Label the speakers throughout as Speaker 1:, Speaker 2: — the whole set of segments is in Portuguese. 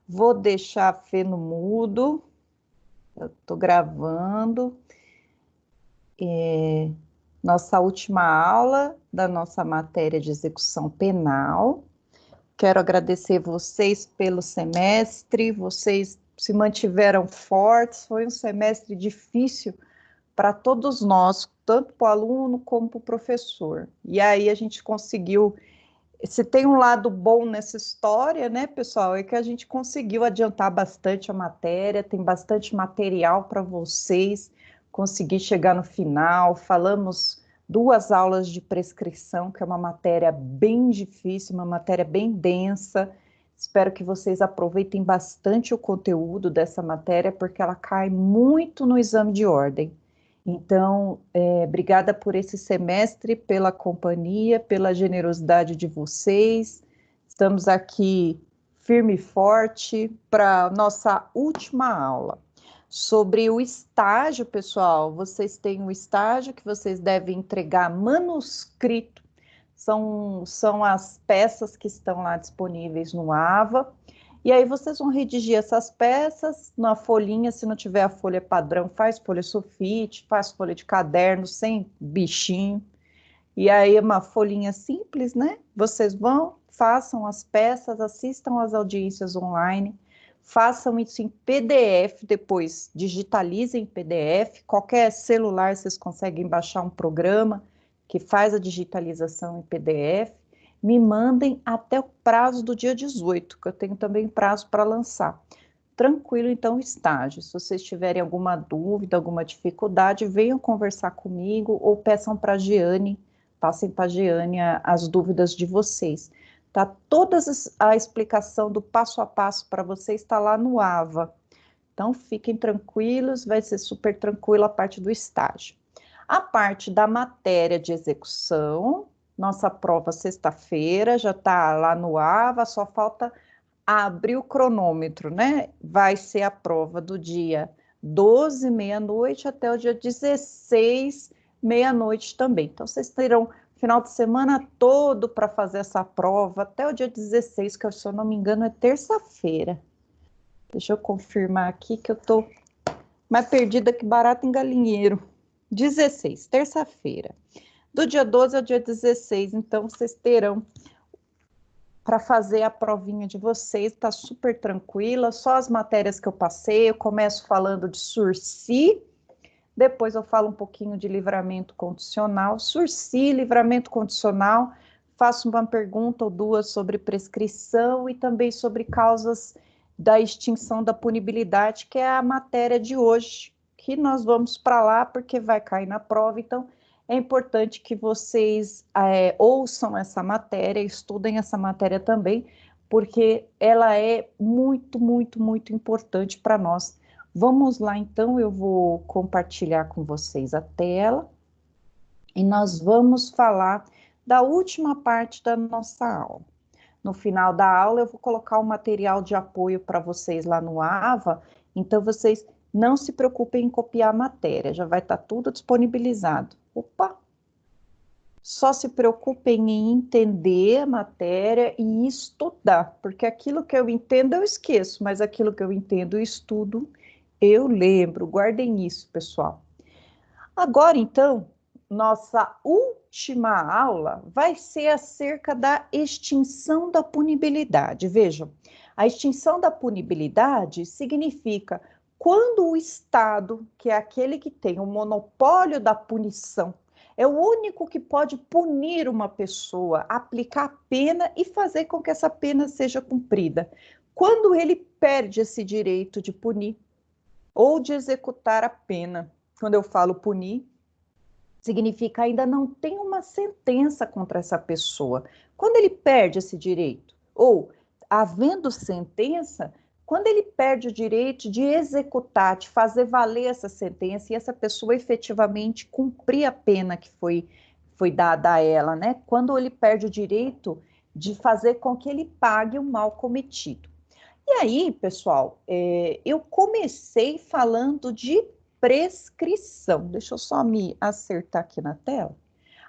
Speaker 1: Vou deixar a Fê no mudo. Eu estou gravando. Nossa última aula da nossa matéria de execução penal. Quero agradecer vocês pelo semestre. Vocês se mantiveram fortes. Foi um semestre difícil para todos nós, tanto para o aluno como para o professor. E aí a gente conseguiu. Se tem um lado bom nessa história, né, pessoal, é que a gente conseguiu adiantar bastante a matéria, tem bastante material para vocês, consegui chegar no final, falamos 2 aulas de prescrição, que é uma matéria bem difícil, uma matéria bem densa. Espero que vocês aproveitem bastante o conteúdo dessa matéria, porque ela cai muito no exame de ordem. Então, obrigada por esse semestre, pela companhia, pela generosidade de vocês. Estamos aqui firme e forte para nossa última aula. Sobre o estágio, pessoal, vocês têm um estágio que vocês devem entregar manuscrito. São as peças que estão lá disponíveis no AVA. E aí vocês vão redigir essas peças na folhinha, se não tiver a folha padrão, faz folha sulfite, faz folha de caderno, sem bichinho. E aí é uma folhinha simples, né? Vocês vão, façam as peças, assistam às audiências online, façam isso em PDF, depois digitalizem em PDF. Qualquer celular vocês conseguem baixar um programa que faz a digitalização em PDF. Me mandem até o prazo do dia 18, que eu tenho também prazo para lançar. Tranquilo, então, o estágio. Se vocês tiverem alguma dúvida, alguma dificuldade, venham conversar comigo ou peçam para a Giane, passem para a Giane as dúvidas de vocês. Tá? Toda a explicação do passo a passo para vocês está lá no AVA. Então, fiquem tranquilos, vai ser super tranquilo a parte do estágio. A parte da matéria de execução, nossa prova sexta-feira, já está lá no AVA, só falta abrir o cronômetro, né? Vai ser a prova do dia 12, meia-noite, até o dia 16, meia-noite também. Então, vocês terão final de semana todo para fazer essa prova, até o dia 16, que, se eu não me engano, é terça-feira. Deixa eu confirmar aqui que eu tô mais perdida que barata em galinheiro. 16, terça-feira. Do dia 12 ao dia 16, então vocês terão para fazer a provinha de vocês, tá super tranquila, só as matérias que eu passei, eu começo falando de sursi, depois eu falo um pouquinho de livramento condicional, sursi, livramento condicional, faço uma pergunta ou duas sobre prescrição e também sobre causas da extinção da punibilidade, que é a matéria de hoje, que nós vamos para lá porque vai cair na prova, então é importante que vocês ouçam essa matéria, estudem essa matéria também, porque ela é muito, muito, muito importante para nós. Vamos lá, então, eu vou compartilhar com vocês a tela e nós vamos falar da última parte da nossa aula. No final da aula, eu vou colocar o material de apoio para vocês lá no AVA, então vocês não se preocupem em copiar a matéria, já vai estar tudo disponibilizado. Opa! Só se preocupem em entender a matéria e estudar, porque aquilo que eu entendo eu esqueço, mas aquilo que eu entendo e estudo, eu lembro. Guardem isso, pessoal. Agora, então, nossa última aula vai ser acerca da extinção da punibilidade. Vejam, a extinção da punibilidade significa quando o Estado, que é aquele que tem o monopólio da punição, é o único que pode punir uma pessoa, aplicar a pena e fazer com que essa pena seja cumprida. Quando ele perde esse direito de punir ou de executar a pena, quando eu falo punir, significa ainda não tem uma sentença contra essa pessoa. Quando ele perde esse direito, ou havendo sentença, quando ele perde o direito de executar, de fazer valer essa sentença e essa pessoa efetivamente cumprir a pena que foi dada a ela, né? Quando ele perde o direito de fazer com que ele pague o mal cometido. E aí, pessoal, eu comecei falando de prescrição. Deixa eu só me acertar aqui na tela.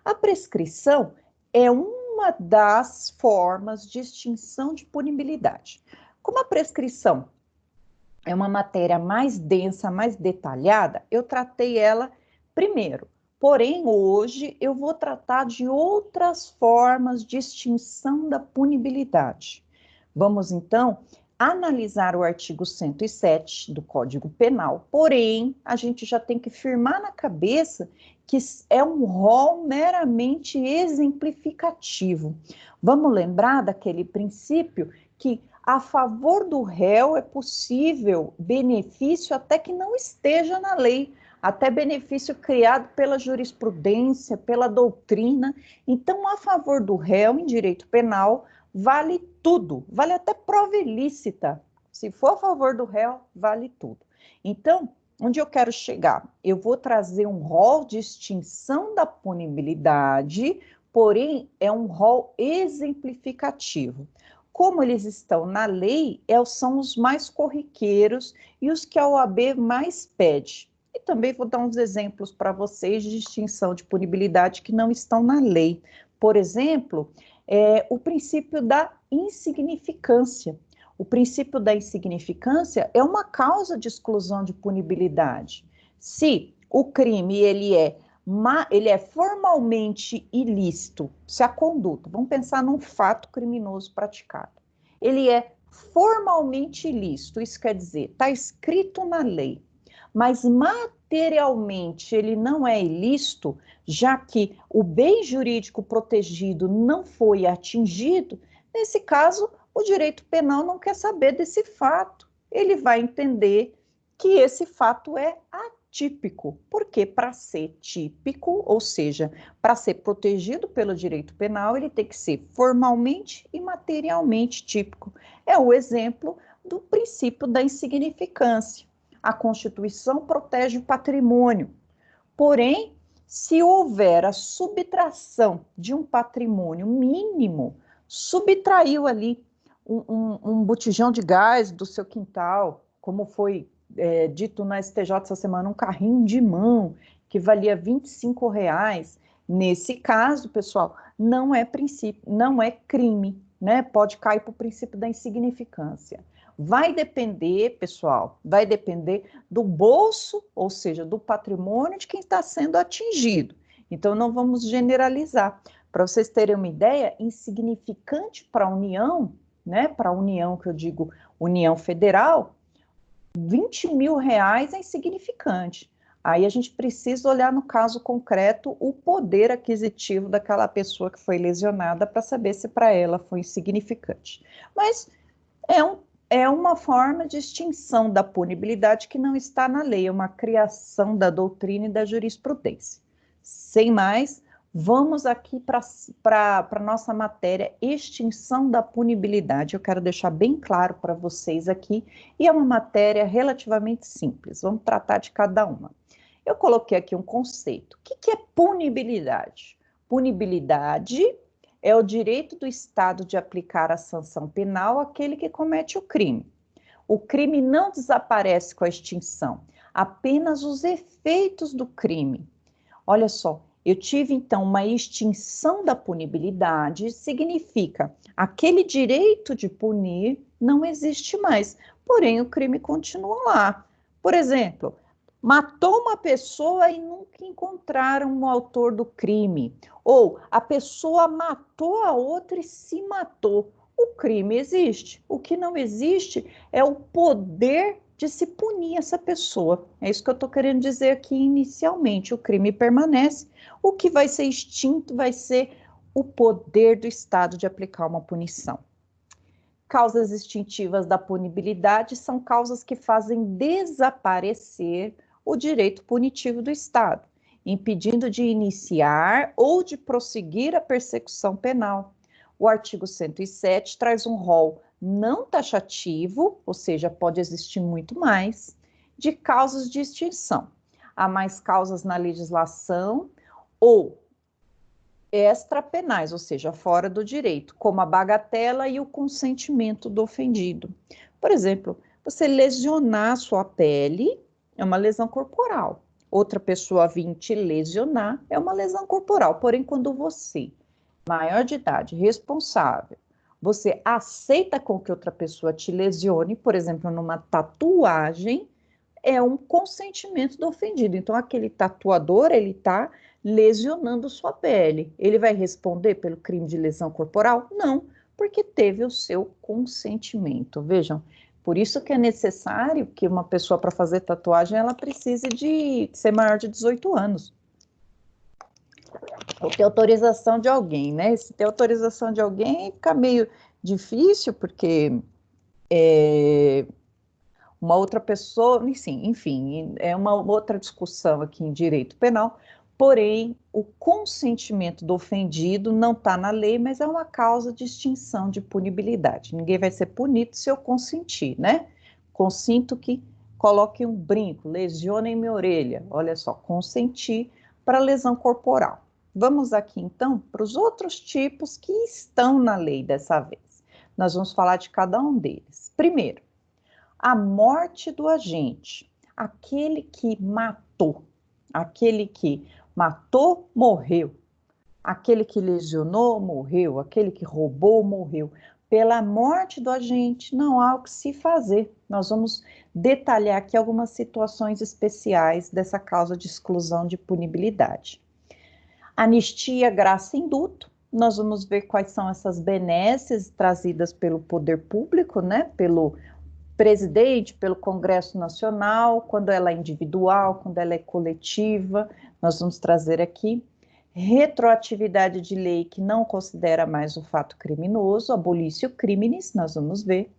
Speaker 1: A prescrição é uma das formas de extinção de punibilidade. Como a prescrição é uma matéria mais densa, mais detalhada, eu tratei ela primeiro. Porém, hoje eu vou tratar de outras formas de extinção da punibilidade. Vamos, então, analisar o artigo 107 do Código Penal. Porém, a gente já tem que firmar na cabeça que é um rol meramente exemplificativo. Vamos lembrar daquele princípio que a favor do réu é possível benefício até que não esteja na lei, até benefício criado pela jurisprudência, pela doutrina. Então, a favor do réu em direito penal, vale tudo, vale até prova ilícita. Se for a favor do réu, vale tudo. Então, onde eu quero chegar? Eu vou trazer um rol de extinção da punibilidade, porém, é um rol exemplificativo. Como eles estão na lei, são os mais corriqueiros e os que a OAB mais pede. E também vou dar uns exemplos para vocês de extinção de punibilidade que não estão na lei. Por exemplo, o princípio da insignificância. O princípio da insignificância é uma causa de exclusão de punibilidade. Se o crime ele é formalmente ilícito, se a conduta, vamos pensar num fato criminoso praticado, ele é formalmente ilícito, isso quer dizer, está escrito na lei, mas materialmente ele não é ilícito, já que o bem jurídico protegido não foi atingido, nesse caso, o direito penal não quer saber desse fato. Ele vai entender que esse fato é atípico, porque para ser típico, ou seja, para ser protegido pelo direito penal, ele tem que ser formalmente e materialmente típico. É o exemplo do princípio da insignificância. A Constituição protege o patrimônio, porém, se houver a subtração de um patrimônio mínimo, subtraiu ali um botijão de gás do seu quintal, como foi dito na STJ essa semana, um carrinho de mão que valia R$ 25. Nesse caso, pessoal, não é princípio, não é crime, né? Pode cair para o princípio da insignificância. Vai depender, pessoal, vai depender do bolso, ou seja, do patrimônio de quem está sendo atingido. Então, não vamos generalizar. Para vocês terem uma ideia, insignificante para a União, né? Para a União, que eu digo União Federal, R$ 20.000 é insignificante. Aí a gente precisa olhar no caso concreto o poder aquisitivo daquela pessoa que foi lesionada para saber se para ela foi insignificante. Mas é uma forma de extinção da punibilidade que não está na lei, é uma criação da doutrina e da jurisprudência. Sem mais, vamos aqui para a nossa matéria, extinção da punibilidade. Eu quero deixar bem claro para vocês aqui, e é uma matéria relativamente simples, vamos tratar de cada uma. Eu coloquei aqui um conceito. O que é punibilidade? Punibilidade é o direito do Estado de aplicar a sanção penal àquele que comete o crime. O crime não desaparece com a extinção, apenas os efeitos do crime. Olha só, eu tive então uma extinção da punibilidade, significa aquele direito de punir não existe mais, porém o crime continua lá. Por exemplo, matou uma pessoa e nunca encontraram o autor do crime. Ou a pessoa matou a outra e se matou. O crime existe. O que não existe é o poder de se punir essa pessoa. É isso que eu estou querendo dizer aqui inicialmente. O crime permanece. O que vai ser extinto vai ser o poder do Estado de aplicar uma punição. Causas extintivas da punibilidade são causas que fazem desaparecer o direito punitivo do Estado, impedindo de iniciar ou de prosseguir a persecução penal. O artigo 107 traz um rol não taxativo, ou seja, pode existir muito mais, de causas de extinção. Há mais causas na legislação ou extrapenais, ou seja, fora do direito, como a bagatela e o consentimento do ofendido. Por exemplo, você lesionar a sua pele é uma lesão corporal. Outra pessoa vir te lesionar é uma lesão corporal. Porém, quando você, maior de idade, responsável, Você aceita com que outra pessoa te lesione, por exemplo, numa tatuagem, é um consentimento do ofendido. Então, aquele tatuador, ele está lesionando sua pele. Ele vai responder pelo crime de lesão corporal? Não, porque teve o seu consentimento. Vejam, por isso que é necessário que uma pessoa, para fazer tatuagem, ela precise de ser maior de 18 anos. Ou ter autorização de alguém, né? Se ter autorização de alguém, fica meio difícil, porque uma outra pessoa, enfim, é uma outra discussão aqui em direito penal, porém, o consentimento do ofendido não está na lei, mas é uma causa de extinção de punibilidade. Ninguém vai ser punido se eu consentir, né? Consinto que coloquem um brinco, lesionem minha orelha. Olha só, consentir para lesão corporal. Vamos aqui, então, para os outros tipos que estão na lei dessa vez. Nós vamos falar de cada um deles. Primeiro, a morte do agente, aquele que matou, morreu, aquele que lesionou, morreu, aquele que roubou, morreu. Pela morte do agente, não há o que se fazer. Nós vamos detalhar aqui algumas situações especiais dessa causa de exclusão de punibilidade. Anistia, graça e indulto. Nós vamos ver quais são essas benesses trazidas pelo poder público, né, pelo presidente, pelo Congresso Nacional, quando ela é individual, quando ela é coletiva, nós vamos trazer aqui retroatividade de lei que não considera mais o fato criminoso, abolício criminis, nós vamos ver,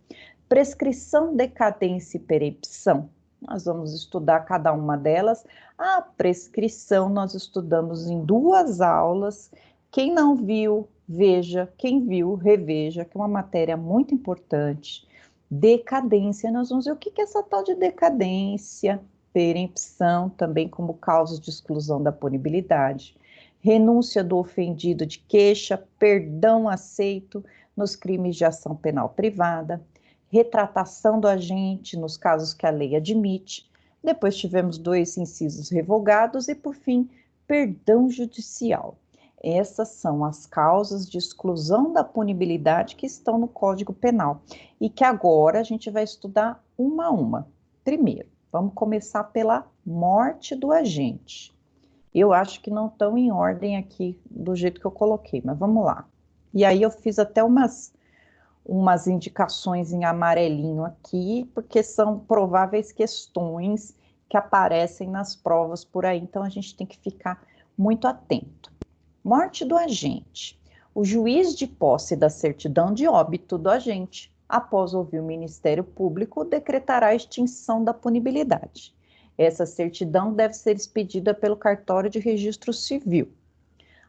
Speaker 1: prescrição, decadência e perempção, nós vamos estudar cada uma delas. A prescrição nós estudamos em 2 aulas, quem não viu, veja, quem viu, reveja, que é uma matéria muito importante. Decadência, nós vamos ver o que é essa tal de decadência, perempção, também como causa de exclusão da punibilidade, renúncia do ofendido de queixa, perdão aceito nos crimes de ação penal privada, retratação do agente nos casos que a lei admite, depois tivemos 2 incisos revogados e, por fim, perdão judicial. Essas são as causas de exclusão da punibilidade que estão no Código Penal e que agora a gente vai estudar uma a uma. Primeiro, vamos começar pela morte do agente. Eu acho que não estão em ordem aqui do jeito que eu coloquei, mas vamos lá. E aí eu fiz até umas indicações em amarelinho aqui, porque são prováveis questões que aparecem nas provas por aí, então a gente tem que ficar muito atento. Morte do agente. O juiz de posse da certidão de óbito do agente, após ouvir o Ministério Público, decretará a extinção da punibilidade. Essa certidão deve ser expedida pelo cartório de registro civil.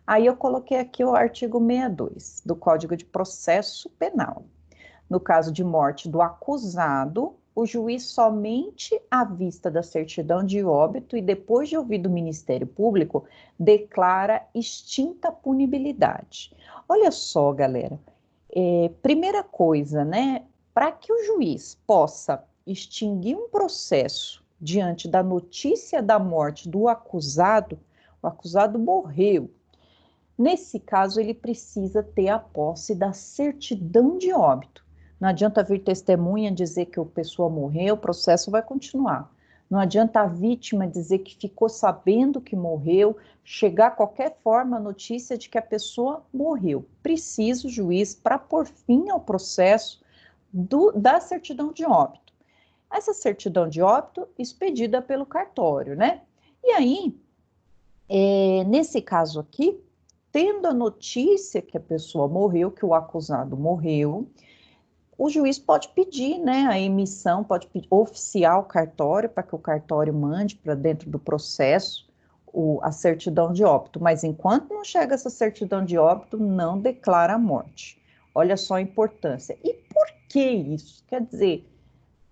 Speaker 1: Aí eu coloquei aqui o artigo 62 do Código de Processo Penal. No caso de morte do acusado, o juiz somente à vista da certidão de óbito e depois de ouvido o Ministério Público, declara extinta a punibilidade. Olha só, galera, primeira coisa, né, para que o juiz possa extinguir um processo diante da notícia da morte do acusado, o acusado morreu. Nesse caso, ele precisa ter a posse da certidão de óbito. Não adianta vir testemunha dizer que a pessoa morreu, o processo vai continuar. Não adianta a vítima dizer que ficou sabendo que morreu, chegar a qualquer forma a notícia de que a pessoa morreu. Precisa o juiz, para pôr fim ao processo, da certidão de óbito. Essa certidão de óbito expedida pelo cartório, né? E aí, nesse caso aqui, tendo a notícia que a pessoa morreu, que o acusado morreu, o juiz pode pedir, né, a emissão, pode oficiar o cartório, para que o cartório mande para dentro do processo a certidão de óbito, mas enquanto não chega essa certidão de óbito, não declara a morte. Olha só a importância. E por que isso? Quer dizer,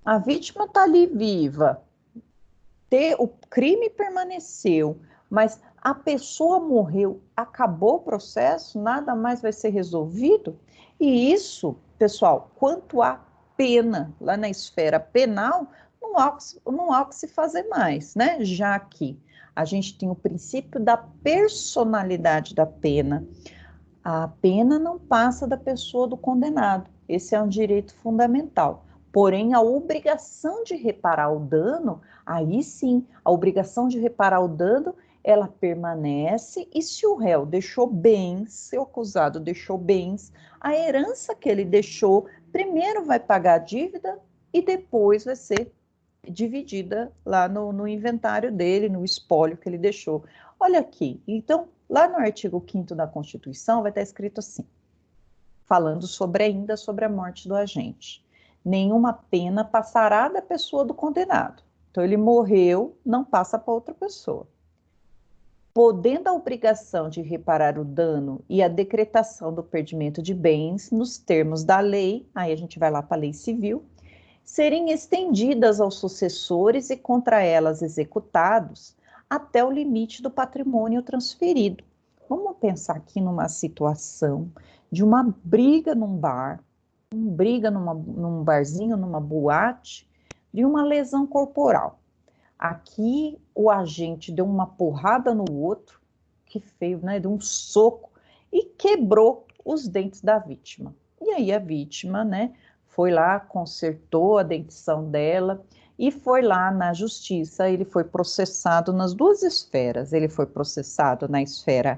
Speaker 1: a vítima está ali viva, o crime permaneceu, mas a pessoa morreu, acabou o processo, nada mais vai ser resolvido? E isso, pessoal, quanto à pena, lá na esfera penal, não há o que se fazer mais, né? Já que a gente tem o princípio da personalidade da pena, a pena não passa da pessoa do condenado. Esse é um direito fundamental. Porém, a obrigação de reparar o dano, aí sim, a obrigação de reparar o dano, ela permanece, e se o réu deixou bens, se o acusado deixou bens, a herança que ele deixou, primeiro vai pagar a dívida e depois vai ser dividida lá no inventário dele, no espólio que ele deixou. Olha aqui, então, lá no artigo 5º da Constituição vai estar escrito assim, falando ainda sobre a morte do agente. Nenhuma pena passará da pessoa do condenado. Então, ele morreu, não passa para outra pessoa. Podendo a obrigação de reparar o dano e a decretação do perdimento de bens nos termos da lei, aí a gente vai lá para a lei civil, serem estendidas aos sucessores e contra elas executados até o limite do patrimônio transferido. Vamos pensar aqui numa situação de uma briga num bar, num barzinho, numa boate, de uma lesão corporal. Aqui o agente deu uma porrada no outro, que feio, né? Deu um soco e quebrou os dentes da vítima. E aí a vítima, né, foi lá, consertou a dentição dela e foi lá na justiça. Ele foi processado nas duas esferas. Ele foi processado na esfera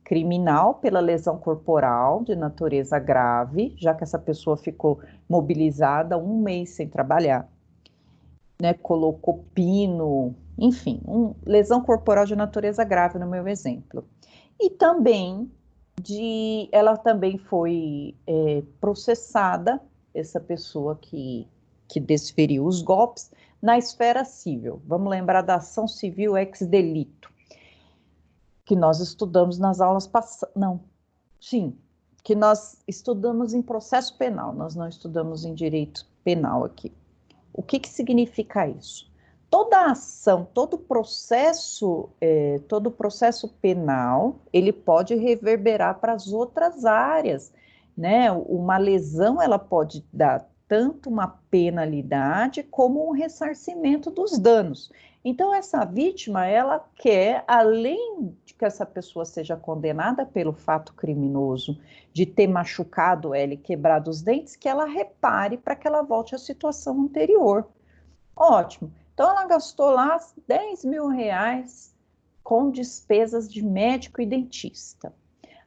Speaker 1: criminal pela lesão corporal de natureza grave, já que essa pessoa ficou mobilizada 1 mês sem trabalhar, né, colocou pino, enfim, lesão corporal de natureza grave no meu exemplo. E também ela também foi processada, essa pessoa que desferiu os golpes, na esfera civil. Vamos lembrar da ação civil ex delito, que nós estudamos nas aulas passadas, não, sim, que nós estudamos em processo penal, nós não estudamos em direito penal aqui. O que significa isso? Toda ação, todo processo penal, ele pode reverberar para as outras áreas, né? Uma lesão, ela pode dar tanto uma penalidade como um ressarcimento dos danos. Então, essa vítima, ela quer, além de que essa pessoa seja condenada pelo fato criminoso de ter machucado ela e quebrado os dentes, que ela repare para que ela volte à situação anterior. Ótimo. Então, ela gastou lá 10 mil reais com despesas de médico e dentista.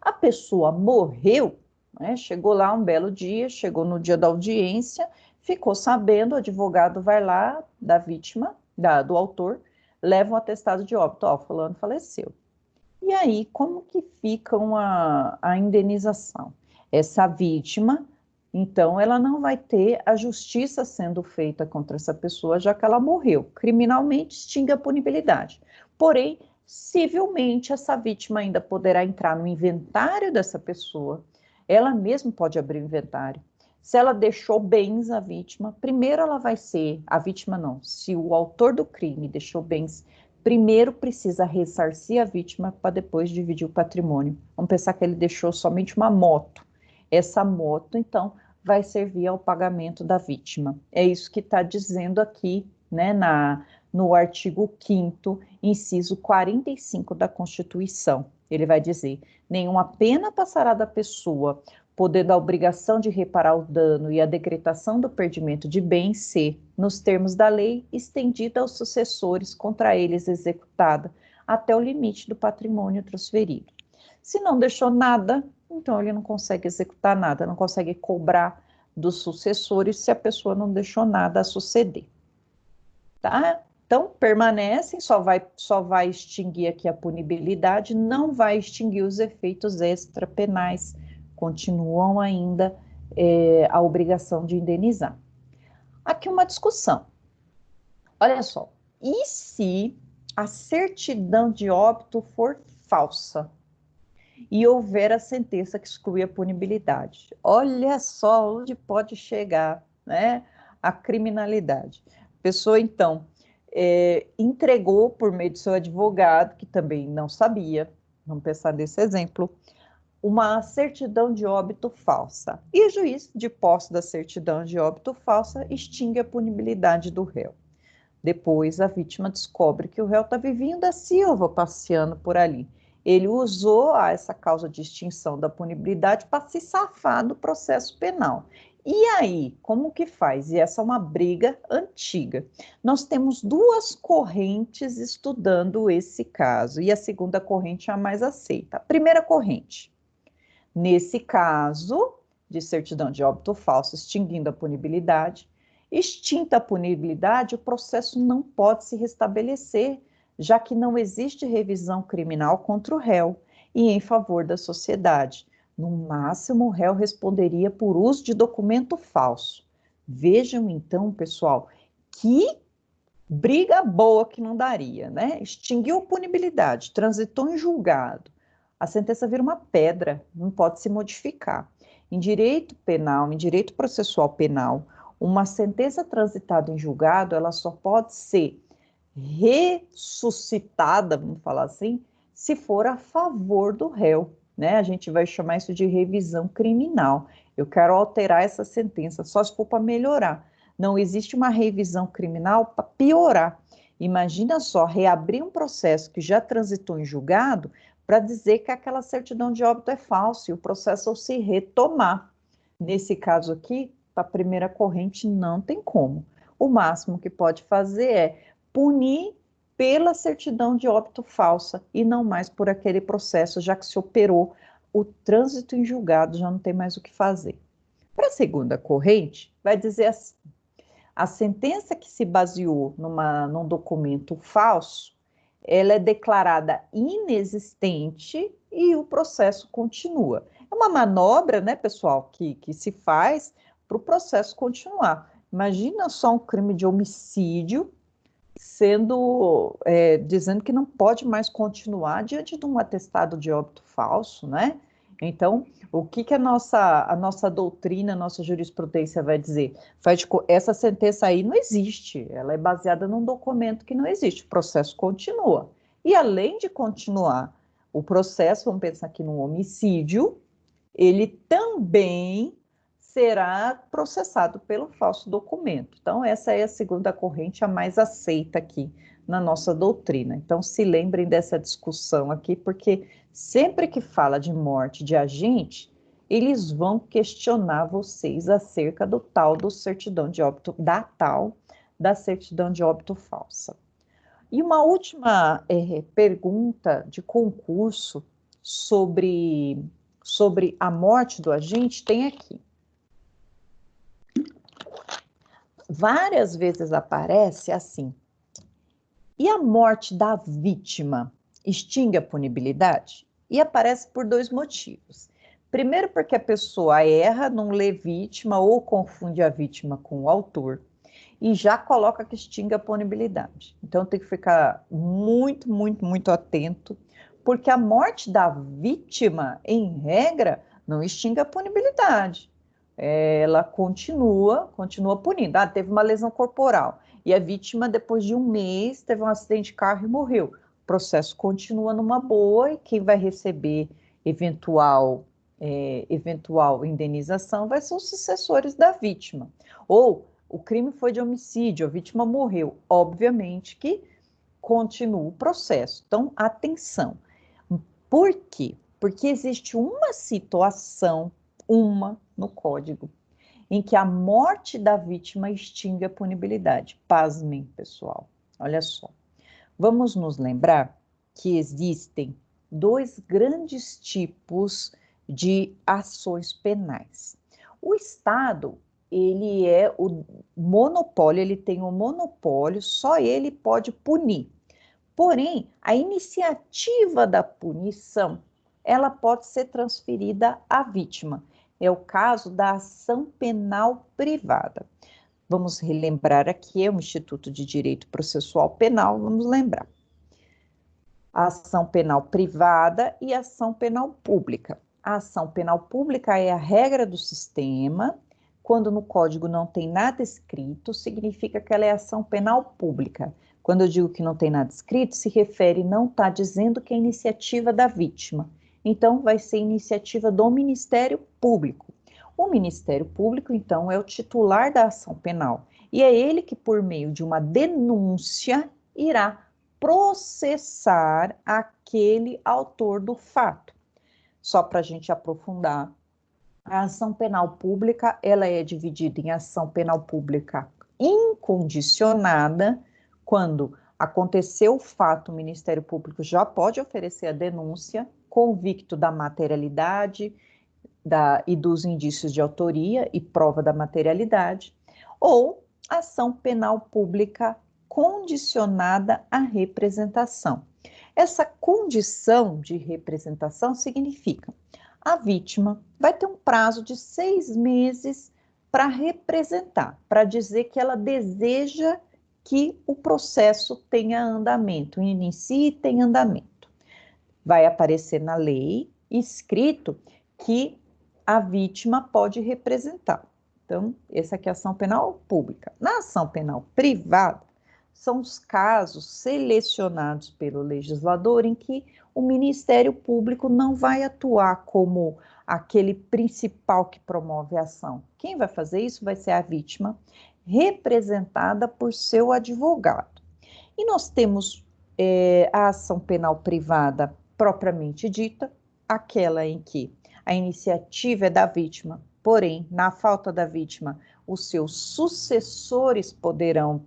Speaker 1: A pessoa morreu, né? Chegou lá um belo dia, chegou no dia da audiência, ficou sabendo, o advogado vai lá da vítima, do autor, leva um atestado de óbito, ó, fulano faleceu. E aí, como que fica a indenização? Essa vítima, então, ela não vai ter a justiça sendo feita contra essa pessoa, já que ela morreu. Criminalmente, extingue a punibilidade. Porém, civilmente, essa vítima ainda poderá entrar no inventário dessa pessoa. Ela mesma pode abrir o inventário. Se ela deixou bens à vítima, primeiro ela vai ser, a vítima não, se o autor do crime deixou bens, primeiro precisa ressarcir a vítima para depois dividir o patrimônio. Vamos pensar que ele deixou somente uma moto. Essa moto, então, vai servir ao pagamento da vítima. É isso que está dizendo aqui, né, no artigo 5º, inciso 45 da Constituição. Ele vai dizer: nenhuma pena passará da pessoa, podendo a obrigação de reparar o dano e a decretação do perdimento de bens ser, nos termos da lei, estendida aos sucessores contra eles executada, até o limite do patrimônio transferido. Se não deixou nada, então ele não consegue executar nada, não consegue cobrar dos sucessores se a pessoa não deixou nada a suceder. Tá? Então, permanecem, só vai extinguir aqui a punibilidade, não vai extinguir os efeitos extrapenais, continuam ainda a obrigação de indenizar. Aqui uma discussão. Olha só, e se a certidão de óbito for falsa e houver a sentença que exclui a punibilidade? Olha só onde pode chegar, né, a criminalidade. A pessoa, então, entregou por meio do seu advogado, que também não sabia, vamos pensar nesse exemplo, uma certidão de óbito falsa. E o juiz, de posse da certidão de óbito falsa, extingue a punibilidade do réu. Depois, a vítima descobre que o réu está vivinho da Silva, passeando por ali. Ele usou essa causa de extinção da punibilidade para se safar do processo penal. E aí, como que faz? E essa é uma briga antiga. Nós temos duas correntes estudando esse caso, e a segunda corrente é a mais aceita. A primeira corrente, nesse caso de certidão de óbito falso extinguindo a punibilidade, extinta a punibilidade, o processo não pode se restabelecer, já que não existe revisão criminal contra o réu e em favor da sociedade. No máximo, o réu responderia por uso de documento falso. Vejam então, pessoal, que briga boa que não daria, né? Extinguiu a punibilidade, transitou em julgado. A sentença vira uma pedra, não pode se modificar. Em direito penal, em direito processual penal, uma sentença transitada em julgado, ela só pode ser ressuscitada, vamos falar assim, se for a favor do réu, né? A gente vai chamar isso de revisão criminal. Eu quero alterar essa sentença, só se for para melhorar. Não existe uma revisão criminal para piorar. Imagina só, reabrir um processo que já transitou em julgado para dizer que aquela certidão de óbito é falsa e o processo se retomar. Nesse caso aqui, para a primeira corrente, não tem como. O máximo que pode fazer é punir pela certidão de óbito falsa e não mais por aquele processo, já que se operou o trânsito em julgado, já não tem mais o que fazer. Para a segunda corrente, vai dizer assim: a sentença que se baseou num documento falso, ela é declarada inexistente e o processo continua. É uma manobra, né, pessoal, que se faz para o processo continuar. Imagina só um crime de homicídio sendo, dizendo que não pode mais continuar diante de um atestado de óbito falso, né? Então, o que a nossa doutrina, a nossa jurisprudência vai dizer? Essa sentença aí não existe, ela é baseada num documento que não existe, o processo continua. E além de continuar o processo, vamos pensar aqui num homicídio, ele também será processado pelo falso documento. Então, essa é a segunda corrente, a mais aceita aqui na nossa doutrina. Então, se lembrem dessa discussão aqui, porque sempre que fala de morte de agente, eles vão questionar vocês acerca do tal do certidão de óbito, da certidão de óbito falsa. E uma última pergunta de concurso sobre a morte do agente tem aqui. Várias vezes aparece assim: e a morte da vítima extingue a punibilidade? E aparece por dois motivos. Primeiro, porque a pessoa erra, não lê vítima ou confunde a vítima com o autor e já coloca que extingue a punibilidade. Então tem que ficar muito, muito, muito atento, porque a morte da vítima, em regra, não extingue a punibilidade. Ela continua punindo. Ah, teve uma lesão corporal e a vítima, depois de um mês, teve um acidente de carro e morreu. O processo continua numa boa e quem vai receber eventual indenização vai ser os sucessores da vítima. Ou o crime foi de homicídio, a vítima morreu. Obviamente que continua o processo. Então, atenção. Por quê? Porque existe uma situação, no Código, em que a morte da vítima extingue a punibilidade. Pasmem, pessoal. Olha só. Vamos nos lembrar que existem dois grandes tipos de ações penais. O Estado, ele é o monopólio, ele tem o monopólio, só ele pode punir. Porém, a iniciativa da punição, ela pode ser transferida à vítima. É o caso da ação penal privada. Vamos relembrar aqui, é o Instituto de Direito Processual Penal, vamos lembrar. A ação penal privada e a ação penal pública. A ação penal pública é a regra do sistema. Quando no Código não tem nada escrito, significa que ela é ação penal pública. Quando eu digo que não tem nada escrito, se refere, não está dizendo que é iniciativa da vítima. Então, vai ser iniciativa do Ministério Público. O Ministério Público, então, é o titular da ação penal. E é ele que, por meio de uma denúncia, irá processar aquele autor do fato. Só para a gente aprofundar, a ação penal pública, ela é dividida em ação penal pública incondicionada, quando aconteceu o fato, o Ministério Público já pode oferecer a denúncia, convicto da materialidade e dos indícios de autoria e prova da materialidade, ou ação penal pública condicionada à representação. Essa condição de representação significa a vítima vai ter um prazo de 6 meses para representar, para dizer que ela deseja que o processo tenha andamento, inicie e tenha andamento. Vai aparecer na lei escrito que a vítima pode representar. Então, essa aqui é a ação penal pública. Na ação penal privada, são os casos selecionados pelo legislador em que o Ministério Público não vai atuar como aquele principal que promove a ação. Quem vai fazer isso vai ser a vítima, representada por seu advogado. E nós temos a ação penal privada propriamente dita, aquela em que a iniciativa é da vítima, porém, na falta da vítima, os seus sucessores poderão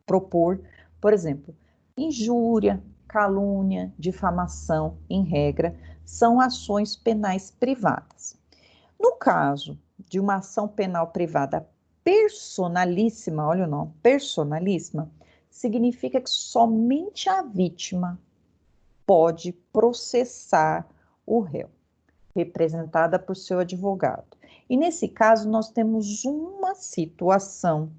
Speaker 1: propor, por exemplo, injúria, calúnia, difamação, em regra, são ações penais privadas. No caso de uma ação penal privada personalíssima, olha o nome, personalíssima, significa que somente a vítima pode processar o réu, representada por seu advogado. E nesse caso, nós temos uma situação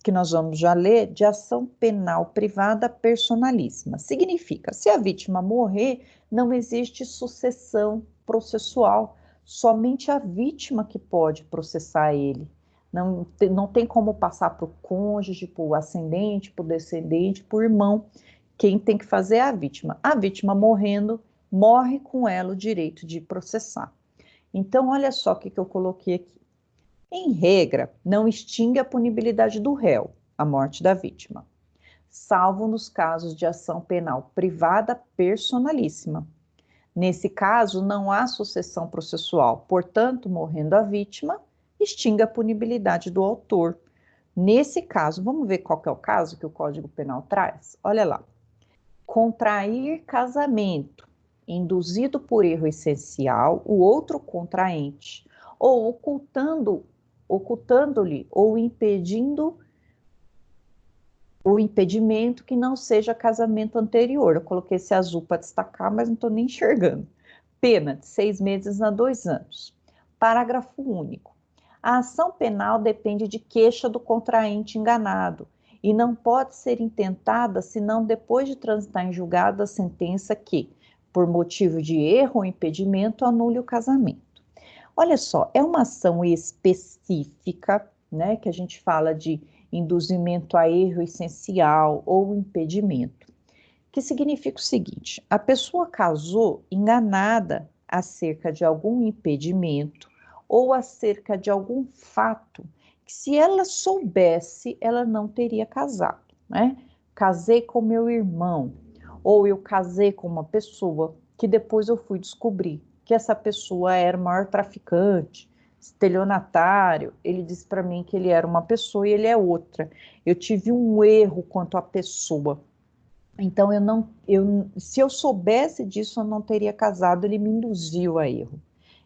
Speaker 1: que nós vamos já ler, de ação penal privada personalíssima. Significa, se a vítima morrer, não existe sucessão processual, somente a vítima que pode processar ele. Não tem como passar para o cônjuge, para o ascendente, para o descendente, para o irmão. Quem tem que fazer é a vítima. A vítima morrendo, morre com ela o direito de processar. Então, olha só o que eu coloquei aqui. Em regra, não extingue a punibilidade do réu, a morte da vítima, salvo nos casos de ação penal privada personalíssima. Nesse caso, não há sucessão processual, portanto, morrendo a vítima, extingue a punibilidade do autor. Nesse caso, vamos ver qual que é o caso que o Código Penal traz? Olha lá. Contrair casamento, induzido por erro essencial, o outro contraente, ou ocultando-lhe ou impedindo o impedimento que não seja casamento anterior. Eu coloquei esse azul para destacar, mas não estou nem enxergando. Pena de 6 meses a 2 anos. Parágrafo único. A ação penal depende de queixa do contraente enganado e não pode ser intentada senão depois de transitar em julgado a sentença que, por motivo de erro ou impedimento, anule o casamento. Olha só, é uma ação específica, né, que a gente fala de induzimento a erro essencial ou impedimento, que significa o seguinte: a pessoa casou enganada acerca de algum impedimento ou acerca de algum fato que, se ela soubesse, ela não teria casado, né? Casei com meu irmão, ou eu casei com uma pessoa que depois eu fui descobrir que essa pessoa era o maior traficante, estelionatário. Ele disse para mim que ele era uma pessoa e ele é outra. Eu tive um erro quanto à pessoa. Então, se eu soubesse disso, eu não teria casado. Ele me induziu a erro.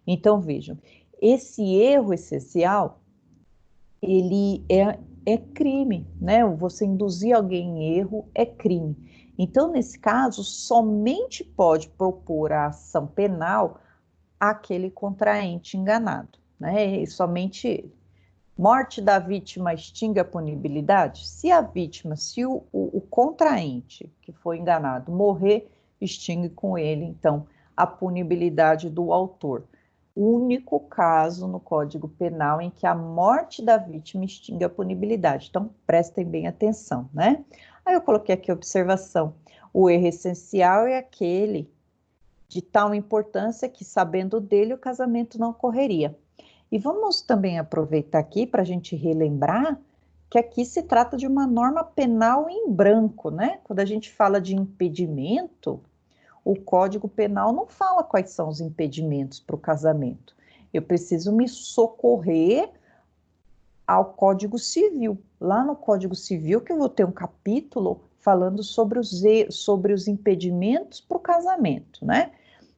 Speaker 1: Então, vejam, esse erro essencial, ele é crime, né? Você induzir alguém em erro é crime. Então, nesse caso, somente pode propor a ação penal aquele contraente enganado, né? E somente ele. Morte da vítima extingue a punibilidade? Se a vítima, se o contraente que foi enganado morrer, extingue com ele, então, a punibilidade do autor. O único caso no Código Penal em que a morte da vítima extingue a punibilidade. Então, prestem bem atenção, né? Aí eu coloquei aqui a observação. O erro essencial é aquele de tal importância que, sabendo dele, o casamento não ocorreria. E vamos também aproveitar aqui para a gente relembrar que aqui se trata de uma norma penal em branco, né? Quando a gente fala de impedimento, o Código Penal não fala quais são os impedimentos para o casamento. Eu preciso me socorrer ao Código Civil. Lá no Código Civil que eu vou ter um capítulo falando sobre os impedimentos para o casamento, né?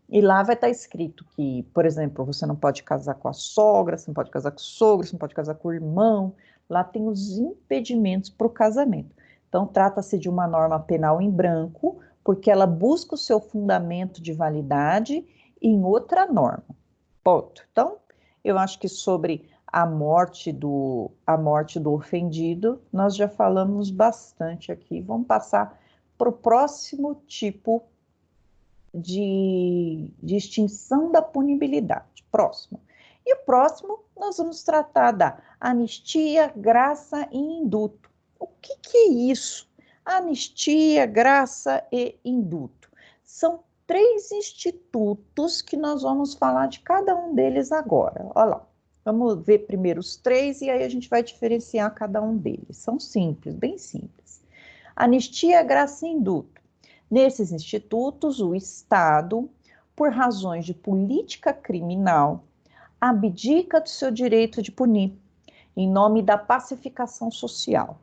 Speaker 1: E lá vai estar escrito que, por exemplo, você não pode casar com a sogra, você não pode casar com o sogro, você não pode casar com o irmão. Lá tem os impedimentos para o casamento. Então, trata-se de uma norma penal em branco, porque ela busca o seu fundamento de validade em outra norma. Ponto. Então, eu acho que sobre a morte do ofendido, nós já falamos bastante aqui. Vamos passar para o próximo tipo de extinção da punibilidade. Próximo. E o próximo, nós vamos tratar da anistia, graça e indulto. O que é isso? Anistia, graça e indulto. São 3 institutos que nós vamos falar de cada um deles agora. Olha lá. Vamos ver primeiro os 3 e aí a gente vai diferenciar cada um deles. São simples, bem simples. Anistia, graça e indulto. Nesses institutos, o Estado, por razões de política criminal, abdica do seu direito de punir, em nome da pacificação social.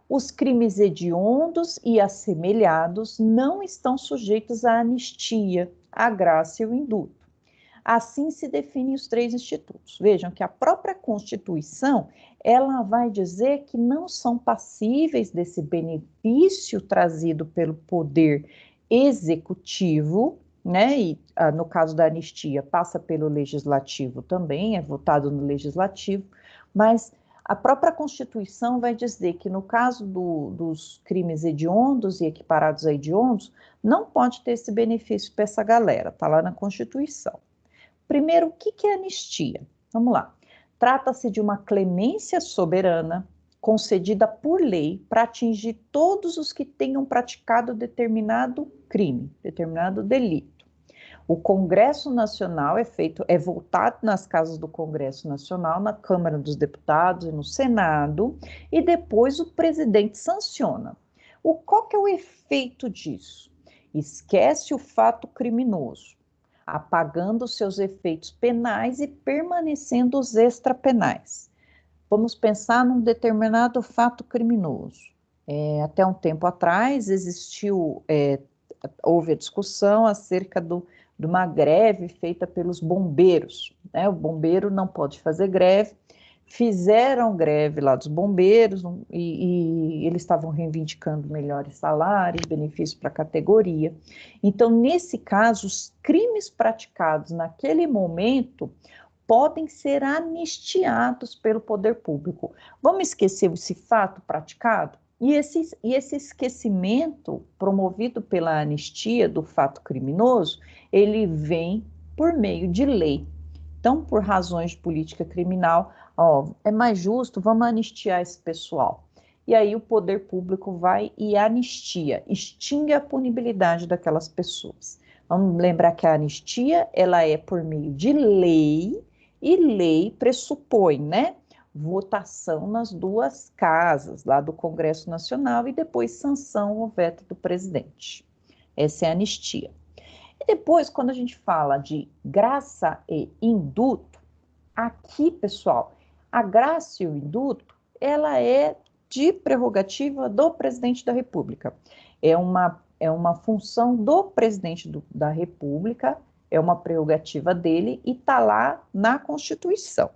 Speaker 1: Os crimes hediondos e assemelhados não estão sujeitos à anistia, à graça e ao indulto. Assim se definem os 3 institutos. Vejam que a própria Constituição, ela vai dizer que não são passíveis desse benefício trazido pelo poder executivo, né? E no caso da anistia, passa pelo legislativo também, é votado no legislativo, mas a própria Constituição vai dizer que no caso dos crimes hediondos e equiparados a hediondos, não pode ter esse benefício para essa galera, está lá na Constituição. Primeiro, o que é anistia? Vamos lá. Trata-se de uma clemência soberana concedida por lei para atingir todos os que tenham praticado determinado crime, determinado delito. O Congresso Nacional é votado nas casas do Congresso Nacional, na Câmara dos Deputados e no Senado, e depois o presidente sanciona. Qual que é o efeito disso? Esquece o fato criminoso, apagando seus efeitos penais e permanecendo os extrapenais. Vamos pensar num determinado fato criminoso. Até um tempo atrás houve a discussão acerca de uma greve feita pelos bombeiros, né? O bombeiro não pode fazer greve, fizeram greve lá dos bombeiros e eles estavam reivindicando melhores salários, benefícios para a categoria. Então, nesse caso, os crimes praticados naquele momento podem ser anistiados pelo poder público. Vamos esquecer esse fato praticado? E esse esquecimento promovido pela anistia do fato criminoso, ele vem por meio de lei. Então, por razões de política criminal, é mais justo, vamos anistiar esse pessoal. E aí o poder público vai e anistia, extingue a punibilidade daquelas pessoas. Vamos lembrar que a anistia, ela é por meio de lei, e lei pressupõe, né, votação nas 2 casas, lá do Congresso Nacional, e depois sanção ou veto do presidente. Essa é a anistia. E depois, quando a gente fala de graça e indulto, aqui, pessoal, a graça e o indulto, ela é de prerrogativa do presidente da República. É uma função do presidente da República, é uma prerrogativa dele e está lá na Constituição.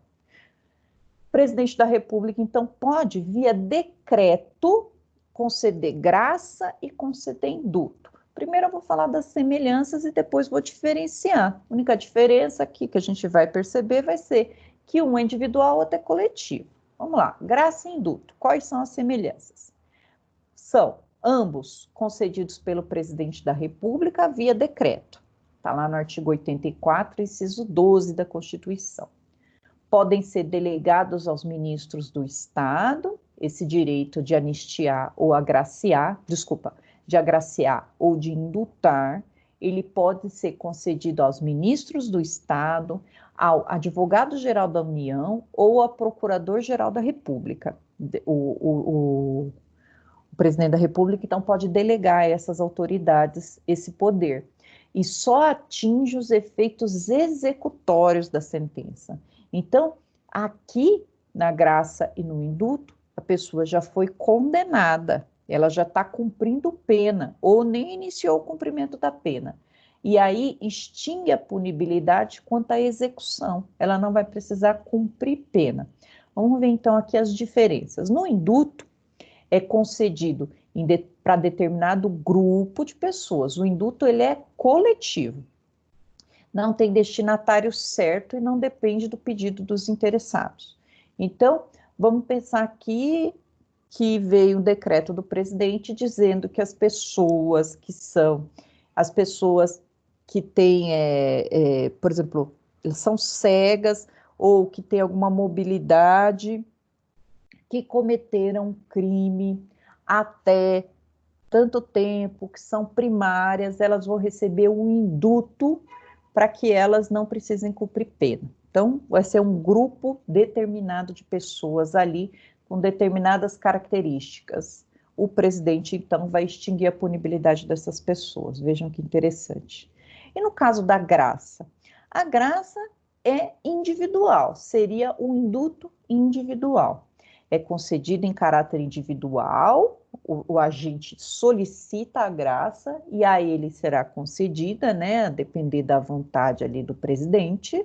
Speaker 1: O presidente da República, então, pode, via decreto, conceder graça e conceder indulto. Primeiro eu vou falar das semelhanças e depois vou diferenciar. A única diferença aqui que a gente vai perceber vai ser que um é individual, outro é coletivo. Vamos lá, graça e indulto. Quais são as semelhanças? São ambos concedidos pelo presidente da República via decreto. Está lá no artigo 84, inciso 12 da Constituição. Podem ser delegados aos ministros do Estado, esse direito de anistiar ou agraciar, de agraciar ou de indultar, ele pode ser concedido aos ministros do Estado, ao advogado-geral da União ou ao procurador-geral da República. O presidente da República, então, pode delegar a essas autoridades esse poder. E só atinge os efeitos executórios da sentença. Então, aqui, na graça e no indulto, a pessoa já foi condenada, ela já está cumprindo pena, ou nem iniciou o cumprimento da pena. E aí extingue a punibilidade quanto à execução, ela não vai precisar cumprir pena. Vamos ver então aqui as diferenças. No indulto, é concedido para determinado grupo de pessoas. O indulto ele é coletivo. Não tem destinatário certo e não depende do pedido dos interessados. Então, vamos pensar aqui que veio um decreto do presidente dizendo que as pessoas que têm, por exemplo, são cegas ou que têm alguma mobilidade, que cometeram crime até tanto tempo, que são primárias, elas vão receber um indulto para que elas não precisem cumprir pena. Então, vai ser um grupo determinado de pessoas ali com determinadas características. O presidente, então, vai extinguir a punibilidade dessas pessoas. Vejam que interessante. E no caso da graça? A graça é individual, seria o indulto individual. É concedido em caráter individual, o agente solicita a graça e a ele será concedida, né, a depender da vontade ali do presidente,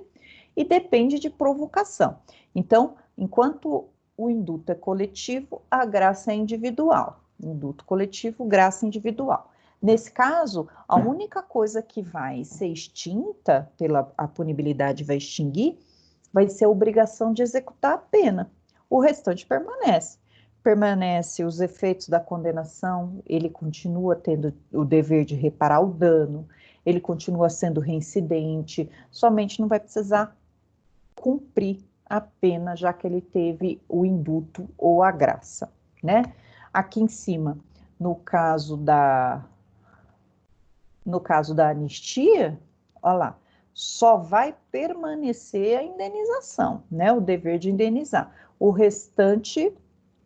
Speaker 1: e depende de provocação. Então, enquanto o indulto é coletivo, a graça é individual. Indulto coletivo, graça individual. Nesse caso, a única coisa que vai ser extinta, a punibilidade vai extinguir, vai ser a obrigação de executar a pena. O restante permanece. Permanece os efeitos da condenação, ele continua tendo o dever de reparar o dano, ele continua sendo reincidente, somente não vai precisar cumprir a pena, já que ele teve o indulto ou a graça, né? Aqui em cima, no caso da anistia, olha lá, só vai permanecer a indenização, né? O dever de indenizar. O restante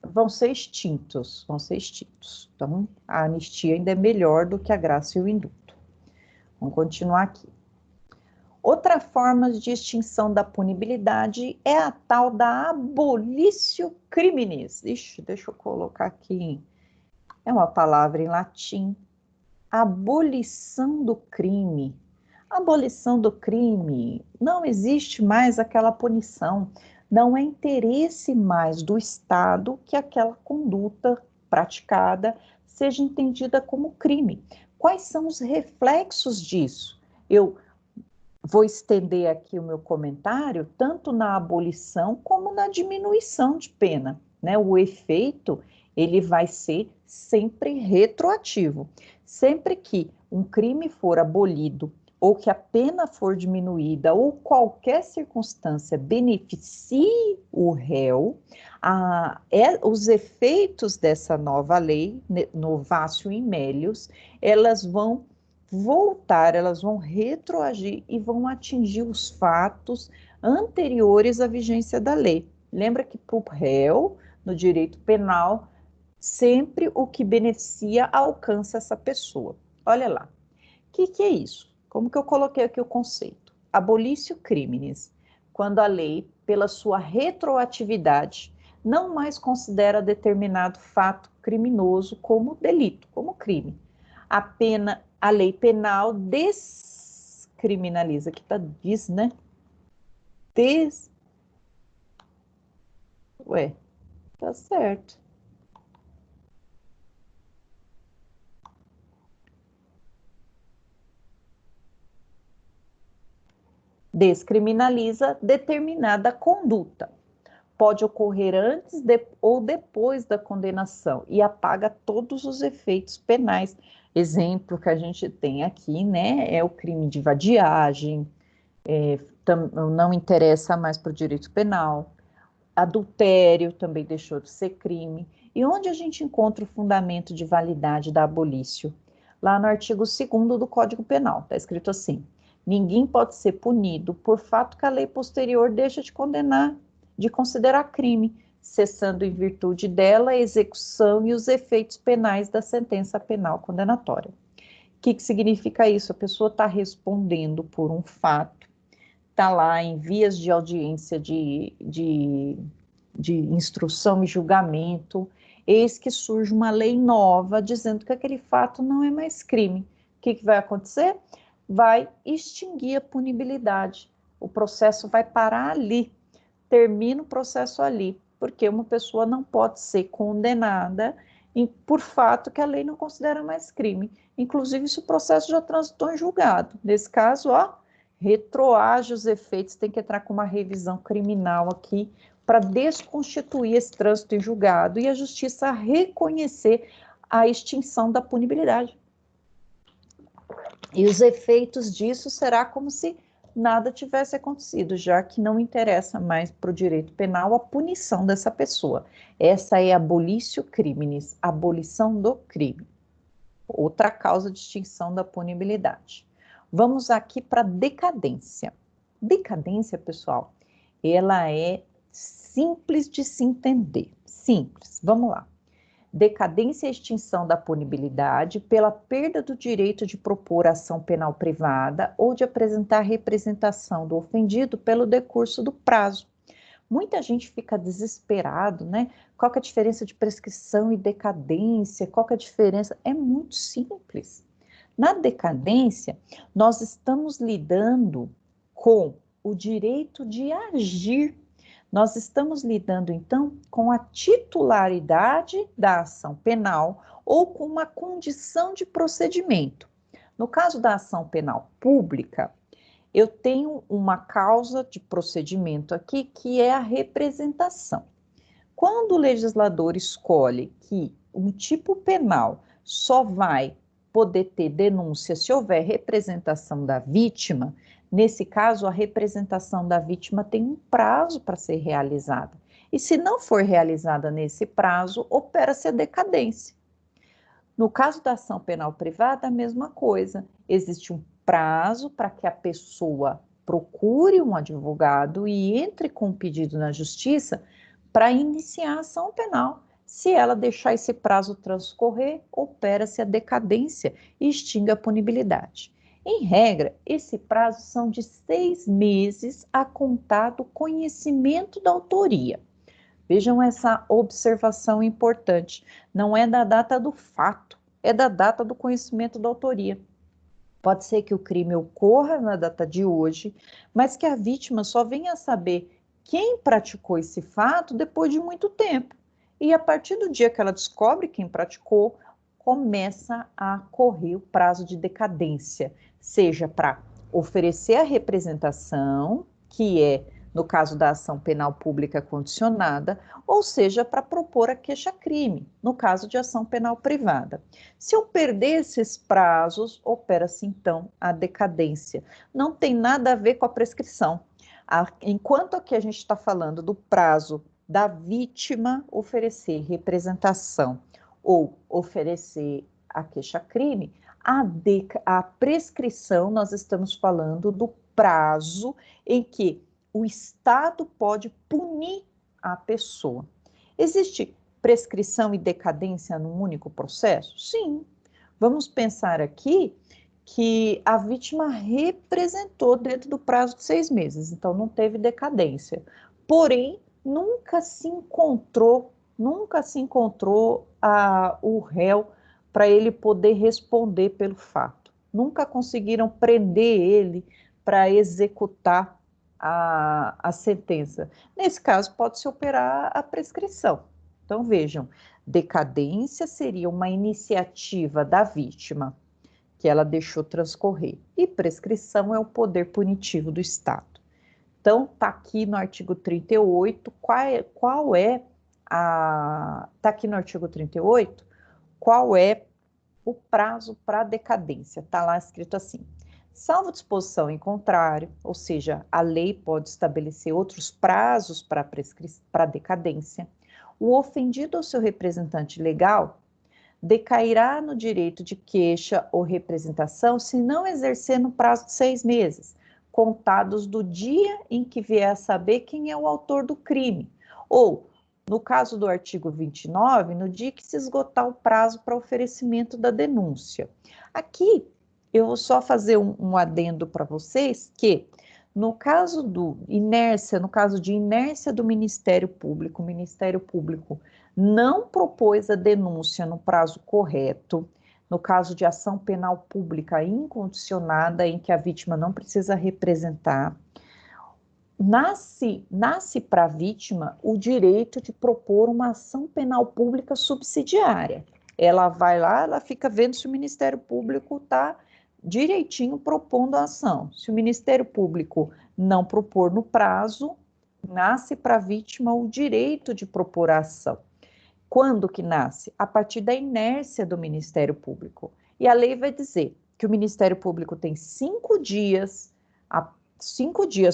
Speaker 1: vão ser extintos, Então, a anistia ainda é melhor do que a graça e o indulto. Vamos continuar aqui. Outra forma de extinção da punibilidade é a tal da abolitio criminis. Ixi, deixa eu colocar aqui. É uma palavra em latim. Abolição do crime. Abolição do crime. Não existe mais aquela punição. Não é interesse mais do Estado que aquela conduta praticada seja entendida como crime. Quais são os reflexos disso? Eu vou estender aqui o meu comentário tanto na abolição como na diminuição de pena, né? O efeito, ele vai ser sempre retroativo. Sempre que um crime for abolido ou que a pena for diminuída ou qualquer circunstância beneficie o réu, os efeitos dessa nova lei, novatio in melius, elas vão voltar, elas vão retroagir e vão atingir os fatos anteriores à vigência da lei. Lembra que para o réu, no direito penal, sempre o que beneficia alcança essa pessoa. Olha lá. O que é isso? Como que eu coloquei aqui o conceito? Abolitio criminis, quando a lei, pela sua retroatividade, não mais considera determinado fato criminoso como delito, como crime. A lei penal descriminaliza, que diz, né? Ué, tá certo. Descriminaliza determinada conduta. Pode ocorrer antes ou depois da condenação e apaga todos os efeitos penais. Exemplo que a gente tem aqui, né, é o crime de vadiagem, não interessa mais para o direito penal. Adultério também deixou de ser crime. E onde a gente encontra o fundamento de validade da abolício? Lá no artigo 2º do Código Penal, está escrito assim: Ninguém pode ser punido por fato que a lei posterior deixa de condenar, de considerar crime, cessando em virtude dela a execução e os efeitos penais da sentença penal condenatória. O que significa isso? A pessoa está respondendo por um fato, está lá em vias de audiência de instrução e julgamento, eis que surge uma lei nova dizendo que aquele fato não é mais crime. O que vai acontecer? Vai extinguir a punibilidade. O processo vai parar ali, termina o processo ali, porque uma pessoa não pode ser condenada por fato que a lei não considera mais crime. Inclusive, se o processo já transitou em julgado. Nesse caso, retroage os efeitos, tem que entrar com uma revisão criminal aqui para desconstituir esse trânsito em julgado e a justiça reconhecer a extinção da punibilidade. E os efeitos disso será como se nada tivesse acontecido, já que não interessa mais para o direito penal a punição dessa pessoa. Essa é a abolitio criminis, abolição do crime. Outra causa de extinção da punibilidade. Vamos aqui para decadência. Decadência, pessoal, ela é simples de se entender. Simples, vamos lá. Decadência e extinção da punibilidade pela perda do direito de propor ação penal privada ou de apresentar representação do ofendido pelo decurso do prazo. Muita gente fica desesperado, né? Qual que é a diferença de prescrição e decadência? Qual que é a diferença? É muito simples. Na decadência, nós estamos lidando com o direito de agir. Nós estamos lidando, então, com a titularidade da ação penal ou com uma condição de procedimento. No caso da ação penal pública, eu tenho uma causa de procedimento aqui que é a representação. Quando o legislador escolhe que um tipo penal só vai poder ter denúncia se houver representação da vítima, nesse caso, a representação da vítima tem um prazo para ser realizada. E se não for realizada nesse prazo, opera-se a decadência. No caso da ação penal privada, a mesma coisa. Existe um prazo para que a pessoa procure um advogado e entre com um pedido na justiça para iniciar a ação penal. Se ela deixar esse prazo transcorrer, opera-se a decadência e extingue a punibilidade. Em regra, esse prazo são de 6 meses a contar do conhecimento da autoria. Vejam essa observação importante. Não é da data do fato, é da data do conhecimento da autoria. Pode ser que o crime ocorra na data de hoje, mas que a vítima só venha a saber quem praticou esse fato depois de muito tempo. E a partir do dia que ela descobre quem praticou, começa a correr o prazo de decadência, seja para oferecer a representação, que é, no caso da ação penal pública condicionada, ou seja, para propor a queixa-crime, no caso de ação penal privada. Se eu perder esses prazos, opera-se então a decadência. Não tem nada a ver com a prescrição. Enquanto aqui a gente está falando do prazo da vítima oferecer representação ou oferecer a queixa-crime, a prescrição, nós estamos falando do prazo em que o Estado pode punir a pessoa. Existe prescrição e decadência num único processo? Sim. Vamos pensar aqui que a vítima representou dentro do prazo de 6 meses, então não teve decadência. Porém, nunca se encontrou o réu para ele poder responder pelo fato. Nunca conseguiram prender ele para executar a sentença. Nesse caso, pode-se operar a prescrição. Então, vejam, decadência seria uma iniciativa da vítima que ela deixou transcorrer. E prescrição é o poder punitivo do Estado. Então, está aqui no artigo 38, está aqui no artigo 38, qual é o prazo para decadência? Está lá escrito assim: salvo disposição em contrário, ou seja, a lei pode estabelecer outros prazos para decadência, o ofendido ou seu representante legal decairá no direito de queixa ou representação se não exercer no prazo de 6 meses, contados do dia em que vier a saber quem é o autor do crime, ou, no caso do artigo 29, no dia que se esgotar o prazo para oferecimento da denúncia. Aqui, eu vou só fazer um adendo para vocês que, no caso de inércia do Ministério Público, o Ministério Público não propôs a denúncia no prazo correto, no caso de ação penal pública incondicionada, em que a vítima não precisa representar, nasce para a vítima o direito de propor uma ação penal pública subsidiária. Ela vai lá, ela fica vendo se o Ministério Público está direitinho propondo a ação. Se o Ministério Público não propor no prazo, nasce para a vítima o direito de propor a ação. Quando que nasce? A partir da inércia do Ministério Público. E a lei vai dizer que o Ministério Público tem 5 dias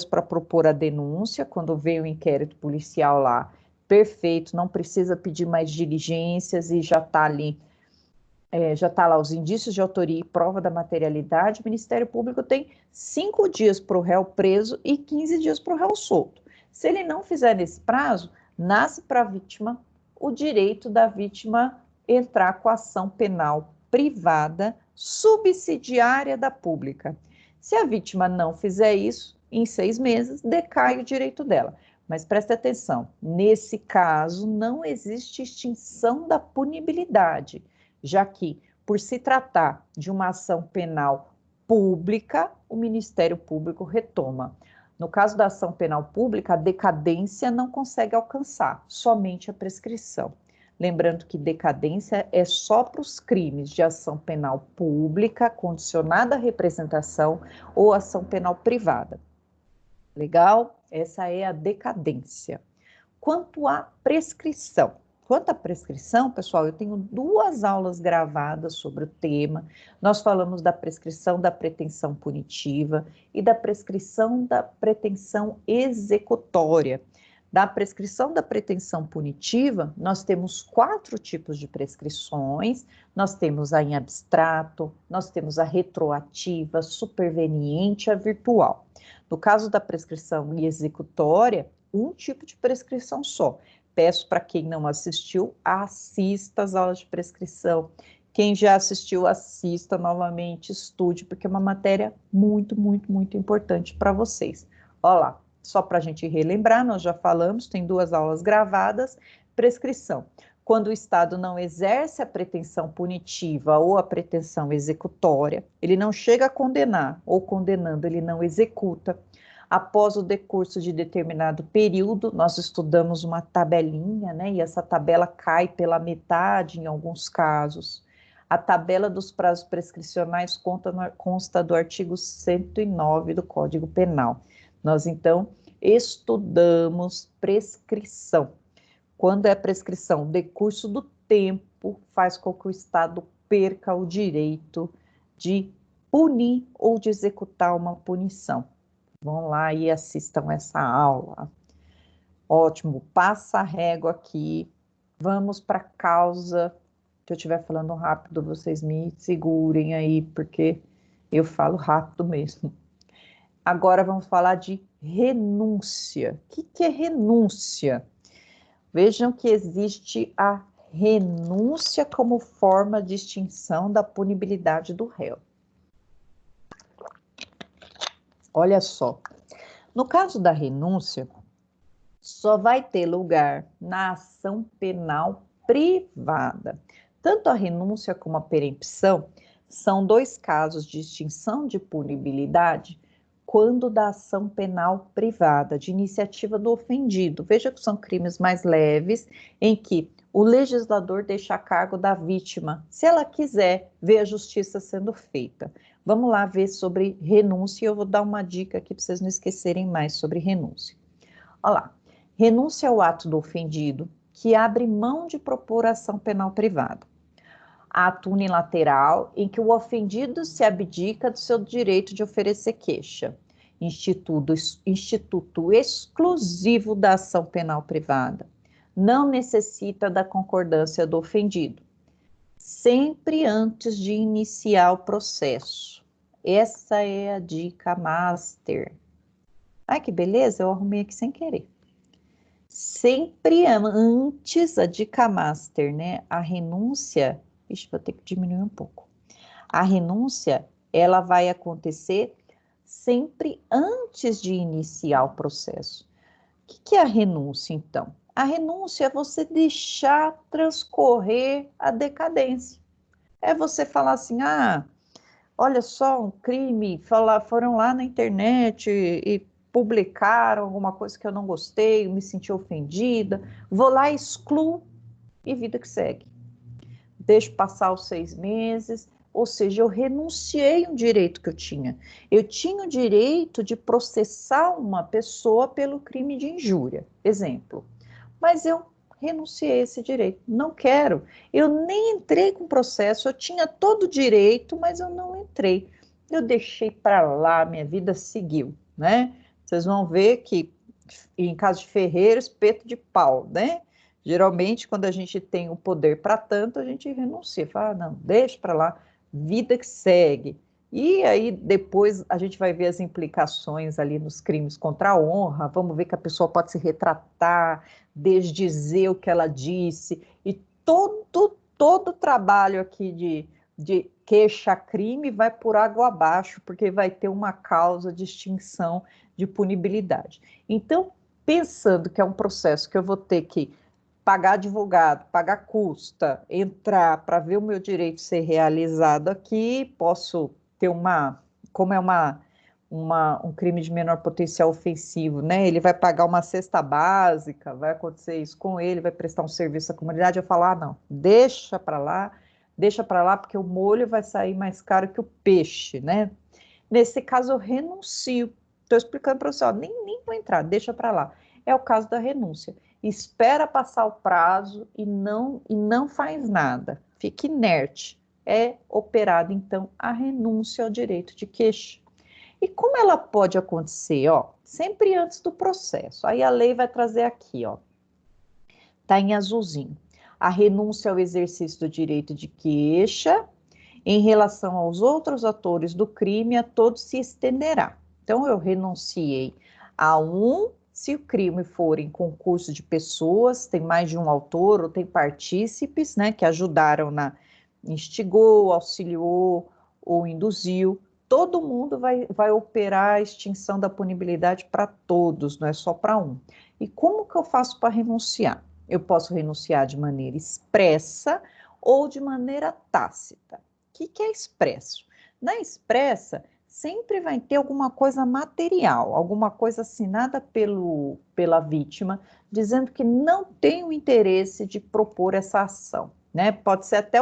Speaker 1: para propor a denúncia, quando veio o inquérito policial lá, perfeito, não precisa pedir mais diligências e já está ali, já está lá os indícios de autoria e prova da materialidade. O Ministério Público tem 5 dias para o réu preso e 15 dias para o réu solto. Se ele não fizer nesse prazo, nasce para a vítima o direito da vítima entrar com a ação penal privada subsidiária da pública. Se a vítima não fizer isso, em 6 meses, decai o direito dela. Mas preste atenção, nesse caso não existe extinção da punibilidade, já que, por se tratar de uma ação penal pública, o Ministério Público retoma. No caso da ação penal pública, a decadência não consegue alcançar, somente a prescrição. Lembrando que decadência é só para os crimes de ação penal pública, condicionada à representação, ou ação penal privada. Legal? Essa é a decadência. Quanto à prescrição, pessoal, eu tenho 2 aulas gravadas sobre o tema. Nós falamos da prescrição da pretensão punitiva e da prescrição da pretensão executória. Da prescrição da pretensão punitiva, nós temos 4 tipos de prescrições. Nós temos a em abstrato, nós temos a retroativa, superveniente e a virtual. No caso da prescrição executória, um tipo de prescrição só. Peço para quem não assistiu, assista às aulas de prescrição. Quem já assistiu, assista novamente, estude, porque é uma matéria muito, muito, muito importante para vocês. Olha lá, só para a gente relembrar, nós já falamos, tem 2 aulas gravadas. Prescrição: quando o Estado não exerce a pretensão punitiva ou a pretensão executória, ele não chega a condenar, ou condenando, ele não executa. Após o decurso de determinado período, nós estudamos uma tabelinha, né? E essa tabela cai pela metade em alguns casos. A tabela dos prazos prescricionais consta do artigo 109 do Código Penal. Nós, então, estudamos prescrição. Quando é prescrição, o decurso do tempo faz com que o Estado perca o direito de punir ou de executar uma punição. Vão lá e assistam essa aula. Ótimo, passa a régua aqui. Vamos para a causa. Se eu estiver falando rápido, vocês me segurem aí, porque eu falo rápido mesmo. Agora vamos falar de renúncia. O que é renúncia? Vejam que existe a renúncia como forma de extinção da punibilidade do réu. Olha só, no caso da renúncia, só vai ter lugar na ação penal privada. Tanto a renúncia como a perempção são 2 casos de extinção de punibilidade quando da ação penal privada, de iniciativa do ofendido. Veja que são crimes mais leves, em que o legislador deixa a cargo da vítima, se ela quiser ver a justiça sendo feita. Vamos lá ver sobre renúncia, e eu vou dar uma dica aqui para vocês não esquecerem mais sobre renúncia. Olha lá, renúncia é o ato do ofendido que abre mão de propor ação penal privada. Ato unilateral em que o ofendido se abdica do seu direito de oferecer queixa. Instituto exclusivo da ação penal privada. Não necessita da concordância do ofendido. sempre antes de iniciar o processo. Essa é a dica master. Ai, que beleza, eu arrumei aqui sem querer. Sempre antes, a dica master, né? A renúncia, vou ter que diminuir um pouco. A renúncia, ela vai acontecer sempre antes de iniciar o processo. O que é a renúncia, então? A renúncia é você deixar transcorrer a decadência. É você falar assim, olha só, um crime, foram lá na internet e publicaram alguma coisa que eu não gostei, me senti ofendida, vou lá, excluo e vida que segue. Deixo passar os 6 meses, ou seja, eu renunciei a um direito que eu tinha. Eu tinha o direito de processar uma pessoa pelo crime de injúria, exemplo. Mas eu renunciei a esse direito, não quero. Eu nem entrei com o processo, eu tinha todo o direito, mas eu não entrei. Eu deixei para lá, minha vida seguiu, né? Vocês vão ver que em caso de ferreiro, espeto de pau, né? Geralmente, quando a gente tem o poder para tanto, a gente renuncia, fala, não, deixa para lá, vida que segue. E aí, depois, a gente vai ver as implicações ali nos crimes contra a honra, vamos ver que a pessoa pode se retratar, desdizer o que ela disse, e todo trabalho aqui de queixa-crime vai por água abaixo, porque vai ter uma causa de extinção de punibilidade. Então, pensando que é um processo que eu vou ter que pagar advogado, pagar custa, entrar para ver o meu direito ser realizado aqui, posso ter como é um crime de menor potencial ofensivo, né? Ele vai pagar uma cesta básica, vai acontecer isso com ele, vai prestar um serviço à comunidade, eu falar, não, deixa para lá, porque o molho vai sair mais caro que o peixe, né? Nesse caso, eu renuncio. Estou explicando para você, ó, nem vou entrar, deixa para lá. É o caso da renúncia. Espera passar o prazo e não faz nada. Fica inerte. É operada, então, a renúncia ao direito de queixa. E como ela pode acontecer? Ó, sempre antes do processo. Aí a lei vai trazer aqui, ó. Está em azulzinho. A renúncia ao exercício do direito de queixa em relação aos outros atores do crime, a todos se estenderá. Então, eu renunciei a um, se o crime for em concurso de pessoas, tem mais de um autor ou tem partícipes, né, que ajudaram instigou, auxiliou ou induziu, todo mundo vai operar a extinção da punibilidade para todos, não é só para um. E como que eu faço para renunciar? Eu posso renunciar de maneira expressa ou de maneira tácita. O que é expresso? Na expressa, sempre vai ter alguma coisa material, alguma coisa assinada pela vítima, dizendo que não tem o interesse de propor essa ação, né? Pode ser até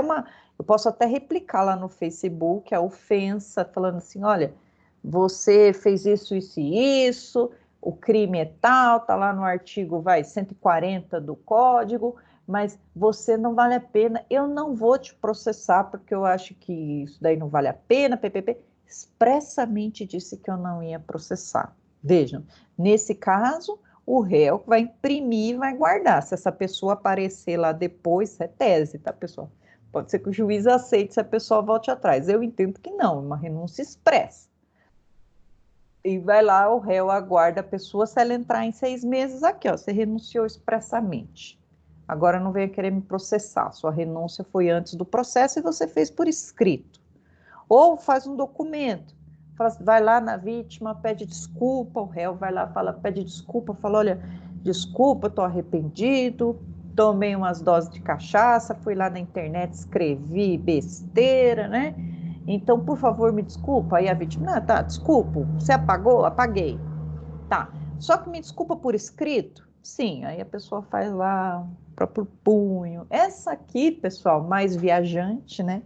Speaker 1: eu posso até replicar lá no Facebook a ofensa, falando assim, olha, você fez isso, isso e isso, o crime é tal, tá lá no artigo, 140 do código, mas você não vale a pena, eu não vou te processar porque eu acho que isso daí não vale a pena, PPP, expressamente disse que eu não ia processar. Vejam, nesse caso, o réu vai imprimir e vai guardar. Se essa pessoa aparecer lá depois, é tese, tá, pessoal? Pode ser que o juiz aceite se a pessoa volte atrás. Eu entendo que não, uma renúncia expressa. E vai lá, o réu aguarda a pessoa, se ela entrar em 6 meses, aqui, ó, você renunciou expressamente. Agora não venha querer me processar. Sua renúncia foi antes do processo e você fez por escrito. Ou faz um documento. Vai lá na vítima, pede desculpa, o réu vai lá, pede desculpa, fala, olha, desculpa, estou arrependido, tomei umas doses de cachaça, fui lá na internet, escrevi besteira, né? Então, por favor, me desculpa. Aí a vítima, não, tá, desculpa, você apagou? Apaguei. Tá, só que me desculpa por escrito? Sim, aí a pessoa faz lá o próprio punho. Essa aqui, pessoal, mais viajante, né?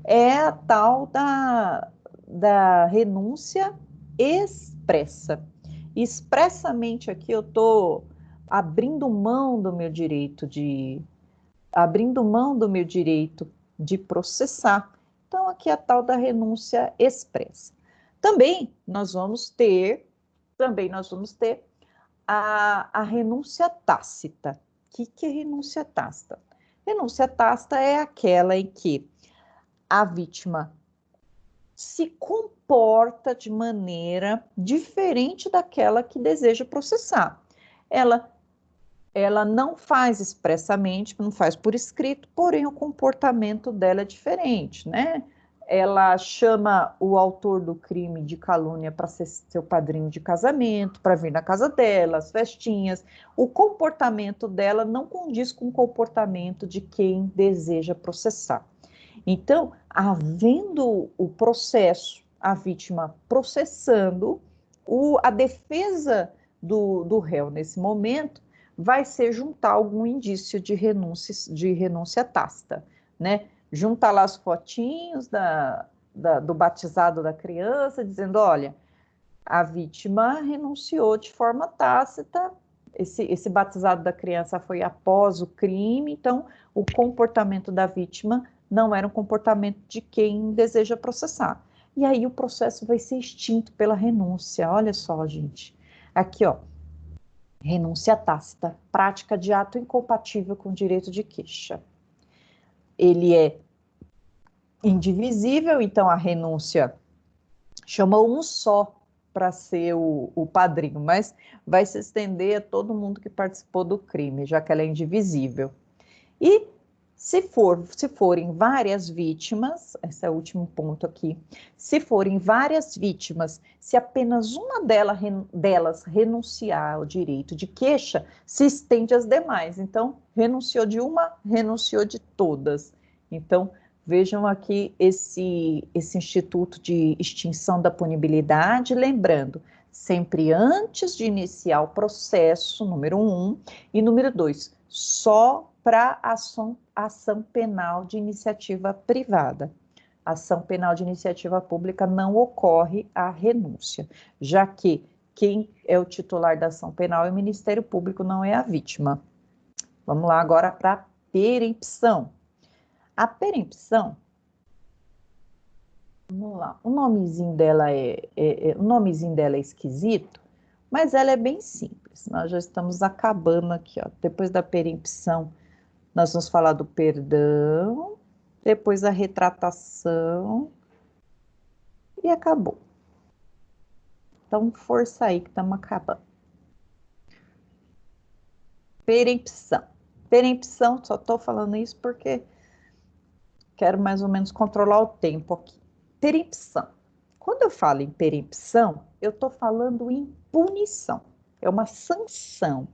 Speaker 1: É a tal da renúncia expressa. Expressamente aqui eu estou abrindo mão do meu direito de processar. Então, aqui é a tal da renúncia expressa. Também nós vamos ter a renúncia tácita. O que é renúncia tácita? Renúncia tácita é aquela em que a vítima se comporta de maneira diferente daquela que deseja processar. Ela não faz expressamente, não faz por escrito, porém o comportamento dela é diferente, né? Ela chama o autor do crime de calúnia para ser seu padrinho de casamento, para vir na casa dela, as festinhas. O comportamento dela não condiz com o comportamento de quem deseja processar. Então, havendo o processo, a vítima processando, a defesa do réu nesse momento vai ser juntar algum indício de renúncia tácita, né? Juntar lá as fotinhos do batizado da criança, dizendo, olha, a vítima renunciou de forma tácita, esse batizado da criança foi após o crime, então o comportamento da vítima não era um comportamento de quem deseja processar. E aí o processo vai ser extinto pela renúncia. Olha só, gente. Aqui, ó. Renúncia tácita, prática de ato incompatível com o direito de queixa. Ele é indivisível, então a renúncia chamou um só para ser o padrinho, mas vai se estender a todo mundo que participou do crime, já que ela é indivisível. E se forem várias vítimas, esse é o último ponto aqui, se forem várias vítimas, se apenas uma delas renunciar ao direito de queixa, se estende às demais. Então, renunciou de uma, renunciou de todas. Então, vejam aqui esse instituto de extinção da punibilidade, lembrando, sempre antes de iniciar o processo, número 1, e número 2, só para ação penal de iniciativa privada. Ação penal de iniciativa pública não ocorre a renúncia, já que quem é o titular da ação penal é o Ministério Público, não é a vítima. Vamos lá agora para a perempção. A perempção, vamos lá, o nomezinho dela é esquisito, mas ela é bem simples. Nós já estamos acabando aqui, ó. Depois da perempção, nós vamos falar do perdão, depois a retratação e acabou. Então, força aí que estamos acabando. Perempção. Perempção, só estou falando isso porque quero mais ou menos controlar o tempo aqui. Perempção. Quando eu falo em perempção, eu estou falando em punição. É uma sanção.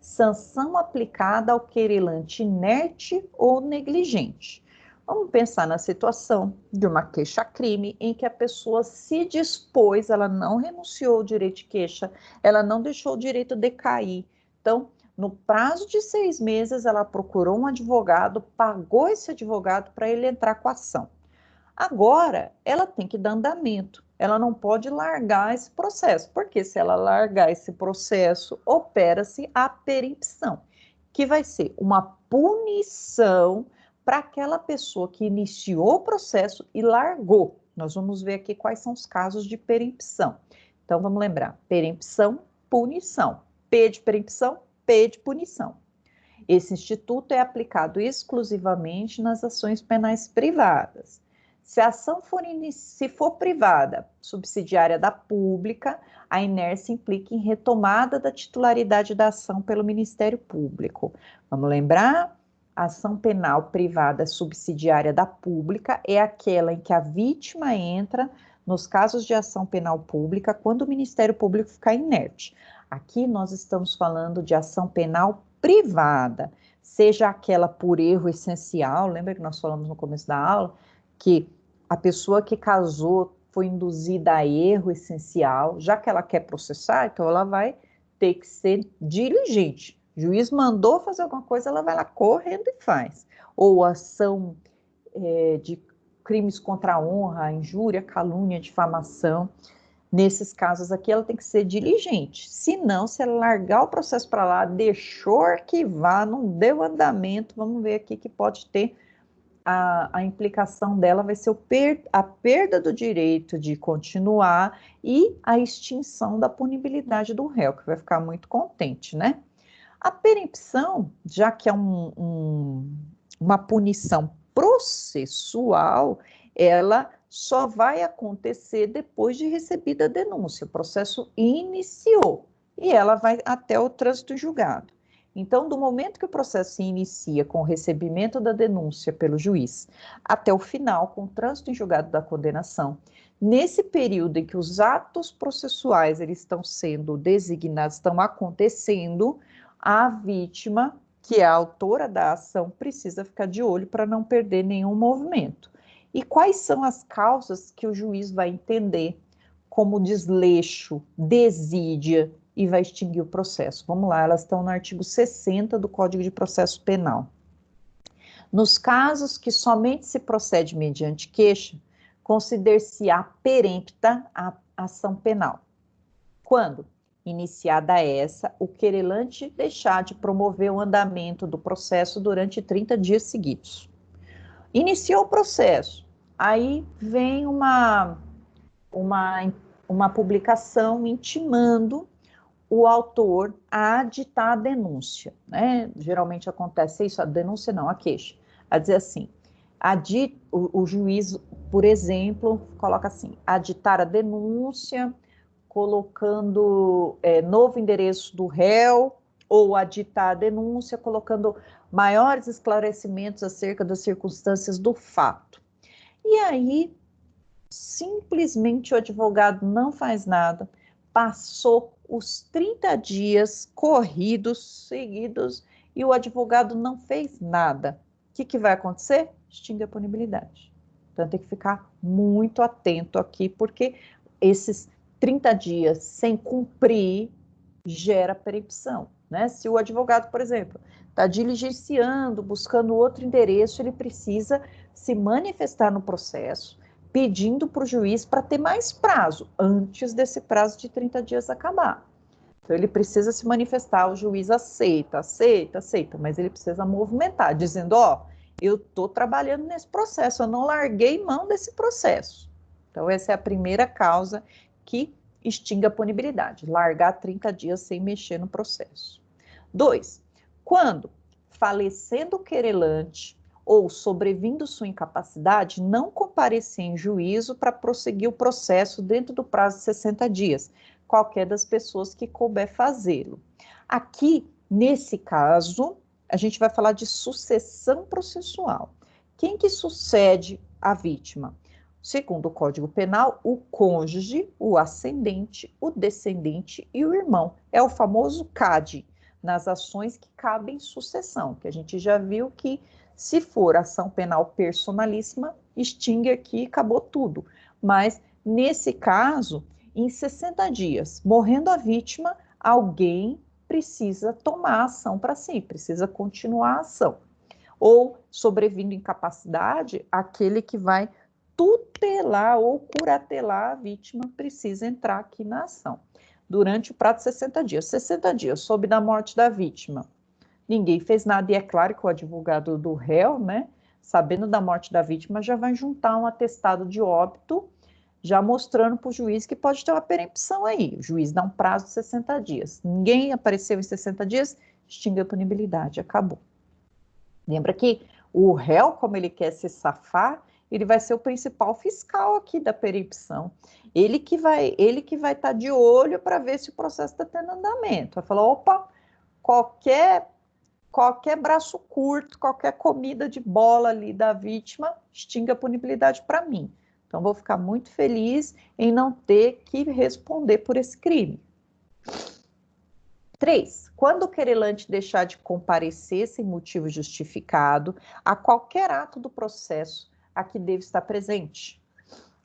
Speaker 1: Sanção aplicada ao querelante inerte ou negligente. Vamos pensar na situação de uma queixa-crime em que a pessoa se dispôs, ela não renunciou ao direito de queixa, ela não deixou o direito decair. Então, no prazo de 6 meses, ela procurou um advogado, pagou esse advogado para ele entrar com a ação. Agora, ela tem que dar andamento, ela não pode largar esse processo, porque se ela largar esse processo, opera-se a perempção, que vai ser uma punição para aquela pessoa que iniciou o processo e largou. Nós vamos ver aqui quais são os casos de perempção. Então, vamos lembrar, perempção, punição. P de perempção, P de punição. Esse instituto é aplicado exclusivamente nas ações penais privadas. Se a ação for privada, subsidiária da pública, a inércia implica em retomada da titularidade da ação pelo Ministério Público. Vamos lembrar? A ação penal privada subsidiária da pública é aquela em que a vítima entra nos casos de ação penal pública quando o Ministério Público ficar inerte. Aqui nós estamos falando de ação penal privada, seja aquela por erro essencial, lembra que nós falamos no começo da aula, que a pessoa que casou foi induzida a erro essencial, já que ela quer processar, então ela vai ter que ser diligente. O juiz mandou fazer alguma coisa, ela vai lá correndo e faz. Ou ação de crimes contra a honra, injúria, calúnia, difamação. Nesses casos aqui, ela tem que ser diligente. Se não, se ela largar o processo para lá, deixou arquivar, não deu andamento, vamos ver aqui que pode ter a implicação dela vai ser a perda do direito de continuar e a extinção da punibilidade do réu, que vai ficar muito contente, né? A perempção, já que é uma punição processual, ela só vai acontecer depois de recebida a denúncia. O processo iniciou e ela vai até o trânsito em julgado. Então, do momento que o processo se inicia com o recebimento da denúncia pelo juiz até o final, com o trânsito em julgado da condenação, nesse período em que os atos processuais eles estão sendo designados, estão acontecendo, a vítima, que é a autora da ação, precisa ficar de olho para não perder nenhum movimento. E quais são as causas que o juiz vai entender como desleixo, desídia e vai extinguir o processo? Vamos lá, elas estão no artigo 60 do Código de Processo Penal. Nos casos que somente se procede mediante queixa, considere-se-á perempta a ação penal. Quando, iniciada essa, o querelante deixar de promover o andamento do processo durante 30 dias seguidos. Iniciou o processo, aí vem uma publicação intimando o autor a aditar a denúncia, né? Geralmente acontece isso, a denúncia não, a queixa. A dizer assim, o juiz, por exemplo, coloca assim, aditar a denúncia, colocando novo endereço do réu, ou aditar a denúncia, colocando maiores esclarecimentos acerca das circunstâncias do fato. E aí, simplesmente o advogado não faz nada, passou os 30 dias corridos, seguidos, e o advogado não fez nada. O que vai acontecer? Extingue a punibilidade. Então tem que ficar muito atento aqui, porque esses 30 dias sem cumprir gera perempção, né? Se o advogado, por exemplo, está diligenciando, buscando outro endereço, ele precisa se manifestar no processo, pedindo para o juiz para ter mais prazo, antes desse prazo de 30 dias acabar. Então, ele precisa se manifestar, o juiz aceita, mas ele precisa movimentar, dizendo, eu estou trabalhando nesse processo, eu não larguei mão desse processo. Então, essa é a primeira causa que extingue a punibilidade, largar 30 dias sem mexer no processo. 2, quando, falecendo o querelante ou sobrevindo sua incapacidade, não comparecer em juízo para prosseguir o processo dentro do prazo de 60 dias, qualquer das pessoas que couber fazê-lo. Aqui, nesse caso, a gente vai falar de sucessão processual. Quem que sucede a vítima? Segundo o Código Penal, o cônjuge, o ascendente, o descendente e o irmão. É o famoso CAD, nas ações que cabem sucessão, que a gente já viu que se for ação penal personalíssima, extingue aqui e acabou tudo. Mas, nesse caso, em 60 dias, morrendo a vítima, alguém precisa tomar a ação para si, precisa continuar a ação. Ou, sobrevindo incapacidade, aquele que vai tutelar ou curatelar a vítima precisa entrar aqui na ação. Durante o prazo de 60 dias. 60 dias, soube da morte da vítima. Ninguém fez nada, e é claro que o advogado do réu, né, sabendo da morte da vítima, já vai juntar um atestado de óbito, já mostrando para o juiz que pode ter uma perempção aí. O juiz dá um prazo de 60 dias. Ninguém apareceu em 60 dias, extingue a punibilidade, acabou. Lembra que o réu, como ele quer se safar, ele vai ser o principal fiscal aqui da perempção. Ele que vai estar de olho para ver se o processo está tendo andamento. Vai falar, opa, qualquer braço curto, qualquer comida de bola ali da vítima, extingue a punibilidade para mim. Então, vou ficar muito feliz em não ter que responder por esse crime. 3, quando o querelante deixar de comparecer sem motivo justificado a qualquer ato do processo a que deve estar presente,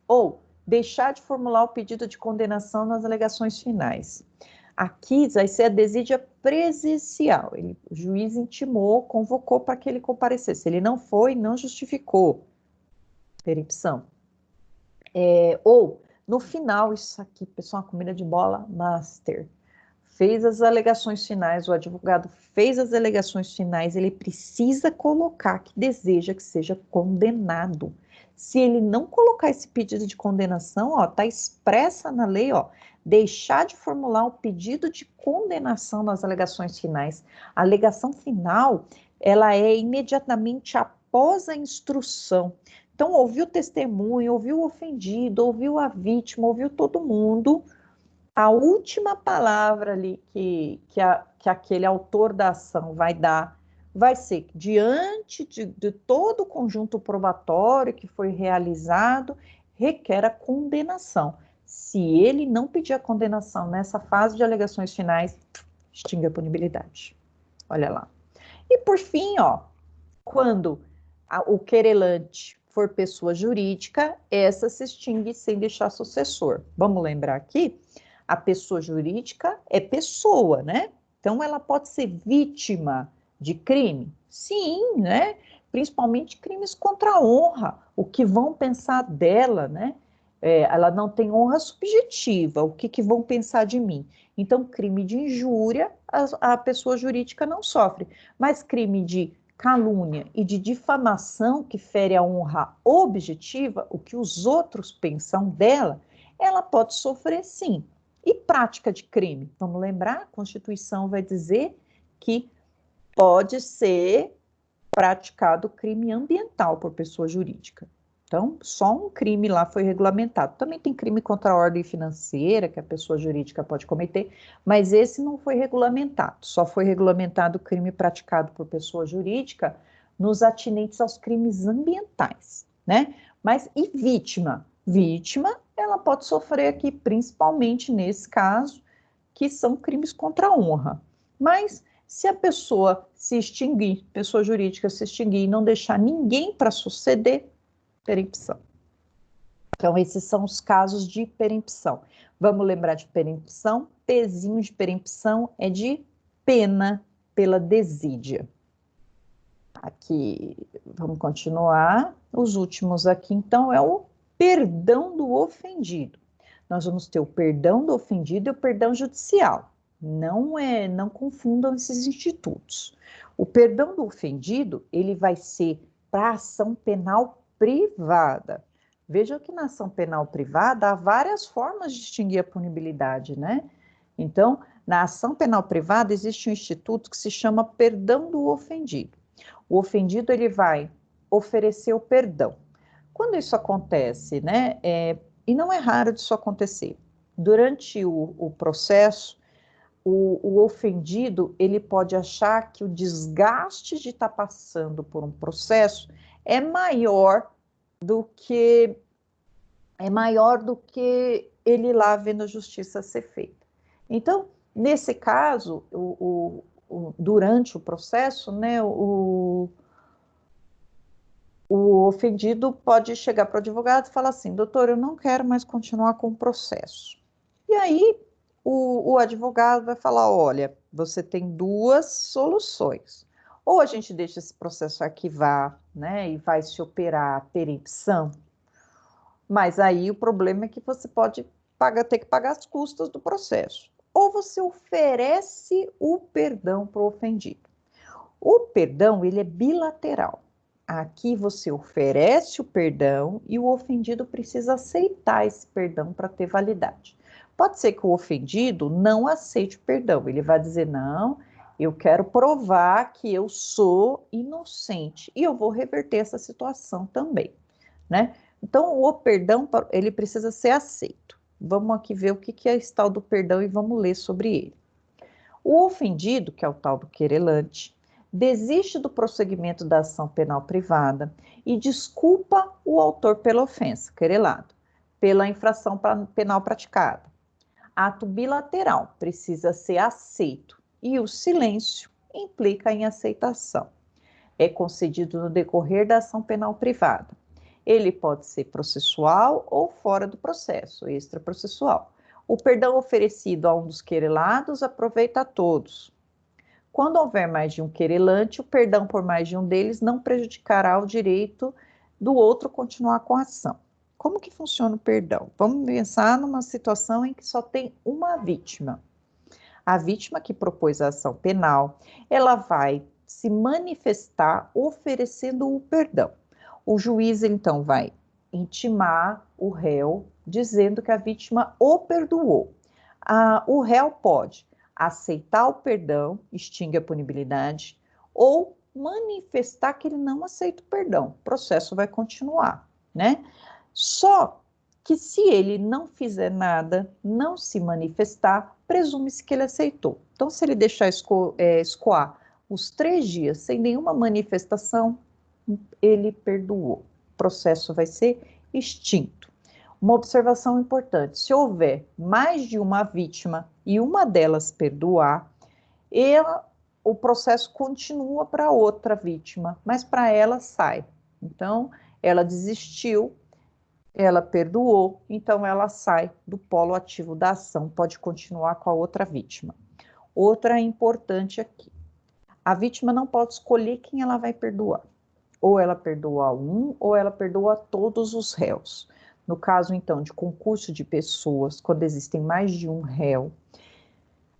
Speaker 1: ou deixar de formular o pedido de condenação nas alegações finais. Aqui vai ser a desídia presencial. O juiz intimou, convocou para que ele comparecesse. Ele não foi, não justificou. Perempção. Ou, no final, isso aqui, pessoal, uma comida de bola master. Fez as alegações finais, o advogado fez as alegações finais, ele precisa colocar que deseja que seja condenado. Se ele não colocar esse pedido de condenação, está expressa na lei, deixar de formular o pedido de condenação nas alegações finais. A alegação final, ela é imediatamente após a instrução. Então, ouviu o testemunho, ouviu o ofendido, ouviu a vítima, ouviu todo mundo. A última palavra ali que aquele autor da ação vai dar vai ser que, diante de todo o conjunto probatório que foi realizado, requer a condenação. Se ele não pedir a condenação nessa fase de alegações finais, extingue a punibilidade. Olha lá. E por fim, ó, quando o querelante for pessoa jurídica, essa se extingue sem deixar sucessor. Vamos lembrar aqui? A pessoa jurídica é pessoa, né? Então, ela pode ser vítima de crime? Sim, né? Principalmente crimes contra a honra. O que vão pensar dela, né? Ela não tem honra subjetiva. O que vão pensar de mim? Então, crime de injúria, a pessoa jurídica não sofre. Mas crime de calúnia e de difamação, que fere a honra objetiva, o que os outros pensam dela, ela pode sofrer sim. E prática de crime? Vamos lembrar, a Constituição vai dizer que pode ser praticado crime ambiental por pessoa jurídica. Então, só um crime lá foi regulamentado. Também tem crime contra a ordem financeira que a pessoa jurídica pode cometer, mas esse não foi regulamentado. Só foi regulamentado o crime praticado por pessoa jurídica nos atinentes aos crimes ambientais, né? Mas e vítima? Vítima, ela pode sofrer aqui, principalmente nesse caso, que são crimes contra a honra. Mas se a pessoa se extinguir, pessoa jurídica se extinguir e não deixar ninguém para suceder, perempção. Então, esses são os casos de perempção. Vamos lembrar de perempção? Pezinho de perempção é de pena pela desídia. Aqui, vamos continuar. Os últimos aqui, então, é o perdão do ofendido. Nós vamos ter o perdão do ofendido e o perdão judicial. Não confundam esses institutos. O perdão do ofendido, ele vai ser para ação penal privada. Veja que na ação penal privada há várias formas de extinguir a punibilidade, né? Então, na ação penal privada existe um instituto que se chama perdão do ofendido. O ofendido, ele vai oferecer o perdão. Quando isso acontece, né? E não é raro disso acontecer. Durante o processo, o ofendido, ele pode achar que o desgaste de estar passando por um processo é maior do que ele lá vendo a justiça ser feita. Então, nesse caso, durante o processo, né, o ofendido pode chegar para o advogado e falar assim: doutor, eu não quero mais continuar com o processo. E aí, o advogado vai falar: olha, você tem duas soluções. Ou a gente deixa esse processo arquivar, né, e vai se operar a perempção, mas aí o problema é que você pode ter que pagar as custas do processo. Ou você oferece o perdão para o ofendido. O perdão, ele é bilateral. Aqui você oferece o perdão e o ofendido precisa aceitar esse perdão para ter validade. Pode ser que o ofendido não aceite o perdão, ele vai dizer: não, eu quero provar que eu sou inocente e eu vou reverter essa situação também, né? Então, o perdão, ele precisa ser aceito. Vamos aqui ver o que é esse tal do perdão e vamos ler sobre ele. O ofendido, que é o tal do querelante, desiste do prosseguimento da ação penal privada e desculpa o autor pela ofensa, querelado, pela infração penal praticada. Ato bilateral precisa ser aceito e o silêncio implica em aceitação. É concedido no decorrer da ação penal privada. Ele pode ser processual ou fora do processo, extraprocessual. O perdão oferecido a um dos querelados aproveita a todos. Quando houver mais de um querelante, o perdão por mais de um deles não prejudicará o direito do outro continuar com a ação. Como que funciona o perdão? Vamos pensar numa situação em que só tem uma vítima. A vítima que propôs a ação penal, ela vai se manifestar oferecendo o perdão. O juiz, então, vai intimar o réu, dizendo que a vítima o perdoou. O réu pode aceitar o perdão, extingue a punibilidade, ou manifestar que ele não aceita o perdão. O processo vai continuar, né? Só que se ele não fizer nada, não se manifestar, presume-se que ele aceitou. Então, se ele deixar escoar os 3 dias sem nenhuma manifestação, ele perdoou. O processo vai ser extinto. Uma observação importante: se houver mais de uma vítima e uma delas perdoar, o processo continua para outra vítima, mas para ela sai. Então, ela desistiu, ela perdoou, então ela sai do polo ativo da ação, pode continuar com a outra vítima. Outra importante aqui: a vítima não pode escolher quem ela vai perdoar. Ou ela perdoa um, ou ela perdoa todos os réus. No caso, então, de concurso de pessoas, quando existem mais de um réu,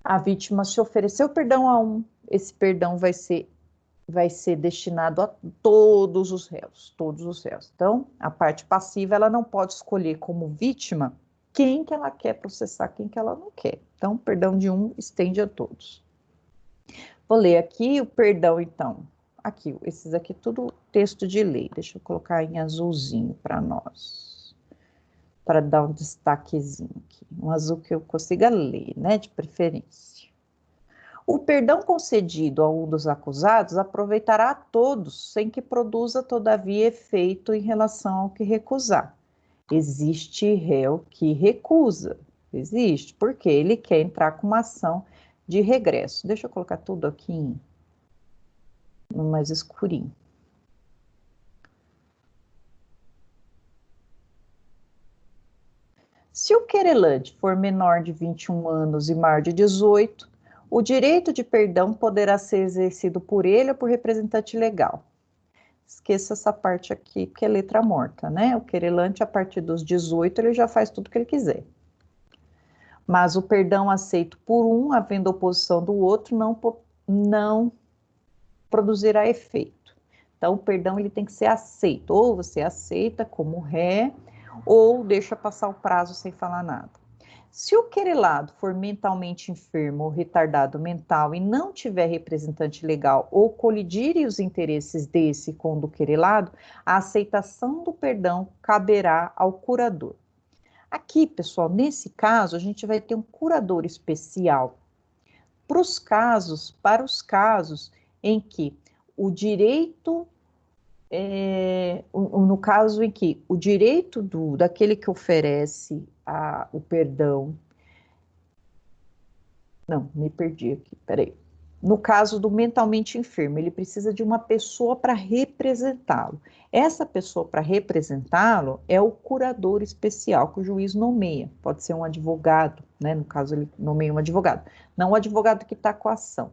Speaker 1: a vítima se ofereceu perdão a um, esse perdão vai ser destinado a todos os réus, todos os réus. Então, a parte passiva, ela não pode escolher como vítima quem que ela quer processar, quem que ela não quer. Então, perdão de um estende a todos. Vou ler aqui o perdão, então. Aqui, esses aqui tudo texto de lei. Deixa eu colocar em azulzinho para nós, para dar um destaquezinho aqui. Um azul que eu consiga ler, né, de preferência. O perdão concedido a um dos acusados aproveitará a todos, sem que produza, todavia, efeito em relação ao que recusar. Existe réu que recusa. Existe, porque ele quer entrar com uma ação de regresso. Deixa eu colocar tudo aqui no mais escurinho. Se o querelante for menor de 21 anos e maior de 18, o direito de perdão poderá ser exercido por ele ou por representante legal. Esqueça essa parte aqui, que é letra morta, né? O querelante, a partir dos 18, ele já faz tudo o que ele quiser. Mas o perdão aceito por um, havendo oposição do outro, não produzirá efeito. Então, o perdão ele tem que ser aceito. Ou você aceita como ré, ou deixa passar o prazo sem falar nada. Se o querelado for mentalmente enfermo ou retardado mental e não tiver representante legal ou colidirem os interesses desse com o do querelado, a aceitação do perdão caberá ao curador. Aqui, pessoal, nesse caso, a gente vai ter um curador especial para os casos em que o direito, no caso em que o direito daquele que oferece o perdão. Não, me perdi aqui, peraí. No caso do mentalmente enfermo, ele precisa de uma pessoa para representá-lo. Essa pessoa para representá-lo é o curador especial que o juiz nomeia. Pode ser um advogado, né? No caso, ele nomeia um advogado. Não o advogado que está com a ação.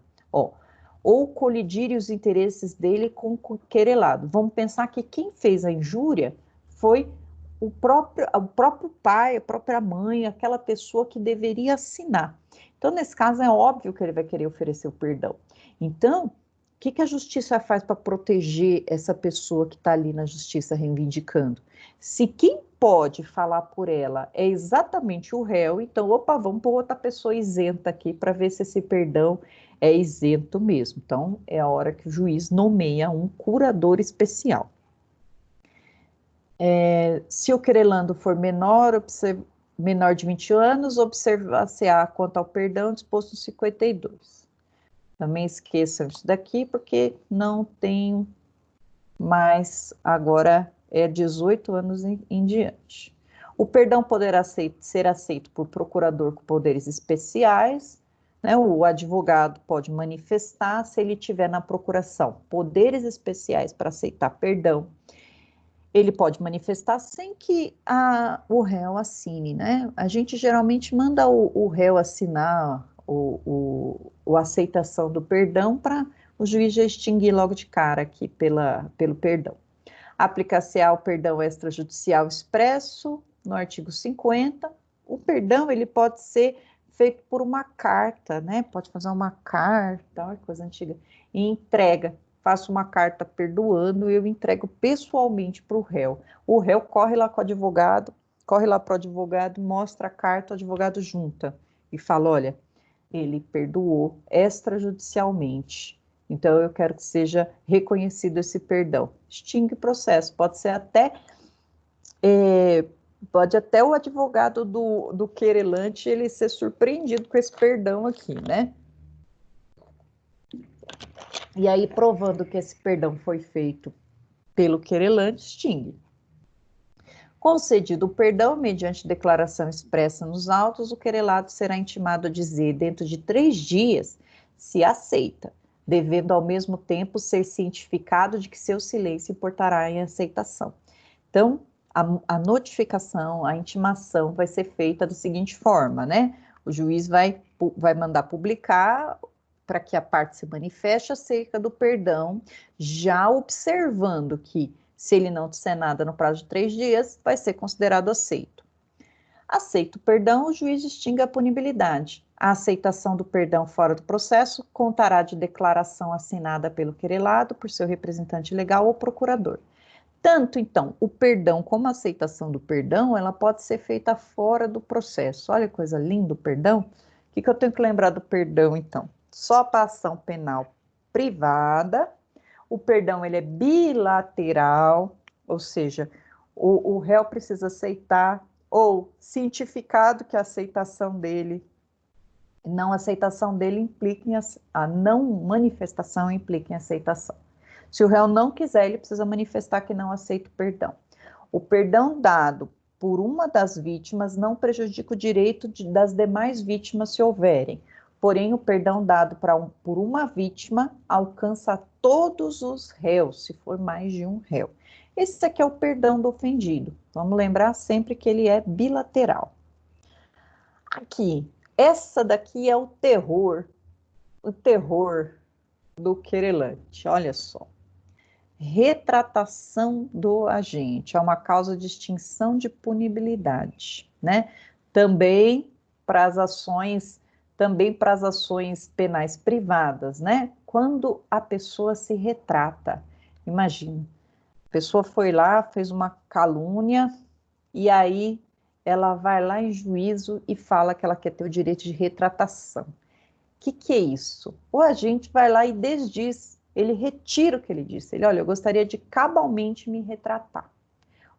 Speaker 1: Ou colidirem os interesses dele com o querelado. Vamos pensar que quem fez a injúria foi o próprio pai, a própria mãe, aquela pessoa que deveria assinar. Então, nesse caso, é óbvio que ele vai querer oferecer o perdão. Então, o que a justiça faz para proteger essa pessoa que está ali na justiça reivindicando? Se quem pode falar por ela é exatamente o réu, então, vamos pôr outra pessoa isenta aqui para ver se esse perdão é isento mesmo. Então, é a hora que o juiz nomeia um curador especial. Se o querelando for menor de 20 anos, observar-se-á quanto ao perdão disposto no 52. Também esqueçam isso daqui, porque não tem mais, agora é 18 anos em diante. O perdão poderá ser aceito por procurador com poderes especiais, né? O advogado pode manifestar, se ele tiver na procuração poderes especiais para aceitar perdão. Ele pode manifestar sem que o réu assine, né? A gente geralmente manda o réu assinar a aceitação do perdão para o juiz já extinguir logo de cara aqui pelo perdão. Aplicar-se-á o perdão extrajudicial expresso no artigo 50. O perdão ele pode ser feito por uma carta, né? Pode fazer uma carta, coisa antiga, e entrega. Faço uma carta perdoando e eu entrego pessoalmente para o réu. O réu corre lá com o advogado, corre lá para o advogado, mostra a carta, o advogado junta e fala, olha, ele perdoou extrajudicialmente Então, eu quero que seja reconhecido esse perdão. Extingue o processo, pode até o advogado do querelante ele ser surpreendido com esse perdão aqui, né? E aí, provando que esse perdão foi feito pelo querelante, extingue. Concedido o perdão, mediante declaração expressa nos autos, o querelado será intimado a dizer, dentro de 3 dias, se aceita, devendo ao mesmo tempo ser cientificado de que seu silêncio importará em aceitação. Então, a notificação, a intimação vai ser feita da seguinte forma, né? O juiz vai mandar publicar para que a parte se manifeste acerca do perdão, já observando que, se ele não disser nada no prazo de 3 dias, vai ser considerado aceito. Aceito o perdão, o juiz extingue a punibilidade. A aceitação do perdão fora do processo contará de declaração assinada pelo querelado, por seu representante legal ou procurador. Tanto, então, o perdão como a aceitação do perdão, ela pode ser feita fora do processo. Olha que coisa linda o perdão. O que eu tenho que lembrar do perdão, então? Só para ação penal privada. O perdão, ele é bilateral, ou seja, o réu precisa aceitar, ou cientificado que a aceitação dele, não aceitação dele implica a não manifestação implica em aceitação. Se o réu não quiser, ele precisa manifestar que não aceita o perdão. O perdão dado por uma das vítimas não prejudica o direito das demais vítimas se houverem. Porém, o perdão dado por uma vítima alcança todos os réus, se for mais de um réu. Esse aqui é o perdão do ofendido. Vamos lembrar sempre que ele é bilateral. Aqui, essa daqui é o terror do querelante. Olha só. Retratação do agente é uma causa de extinção de punibilidade, né? Também para as ações penais privadas, né? Quando a pessoa se retrata, imagina, a pessoa foi lá, fez uma calúnia e aí ela vai lá em juízo e fala que ela quer ter o direito de retratação. O que é isso? O agente vai lá e desdiz, ele retira o que ele disse. Ele, olha, eu gostaria de cabalmente me retratar.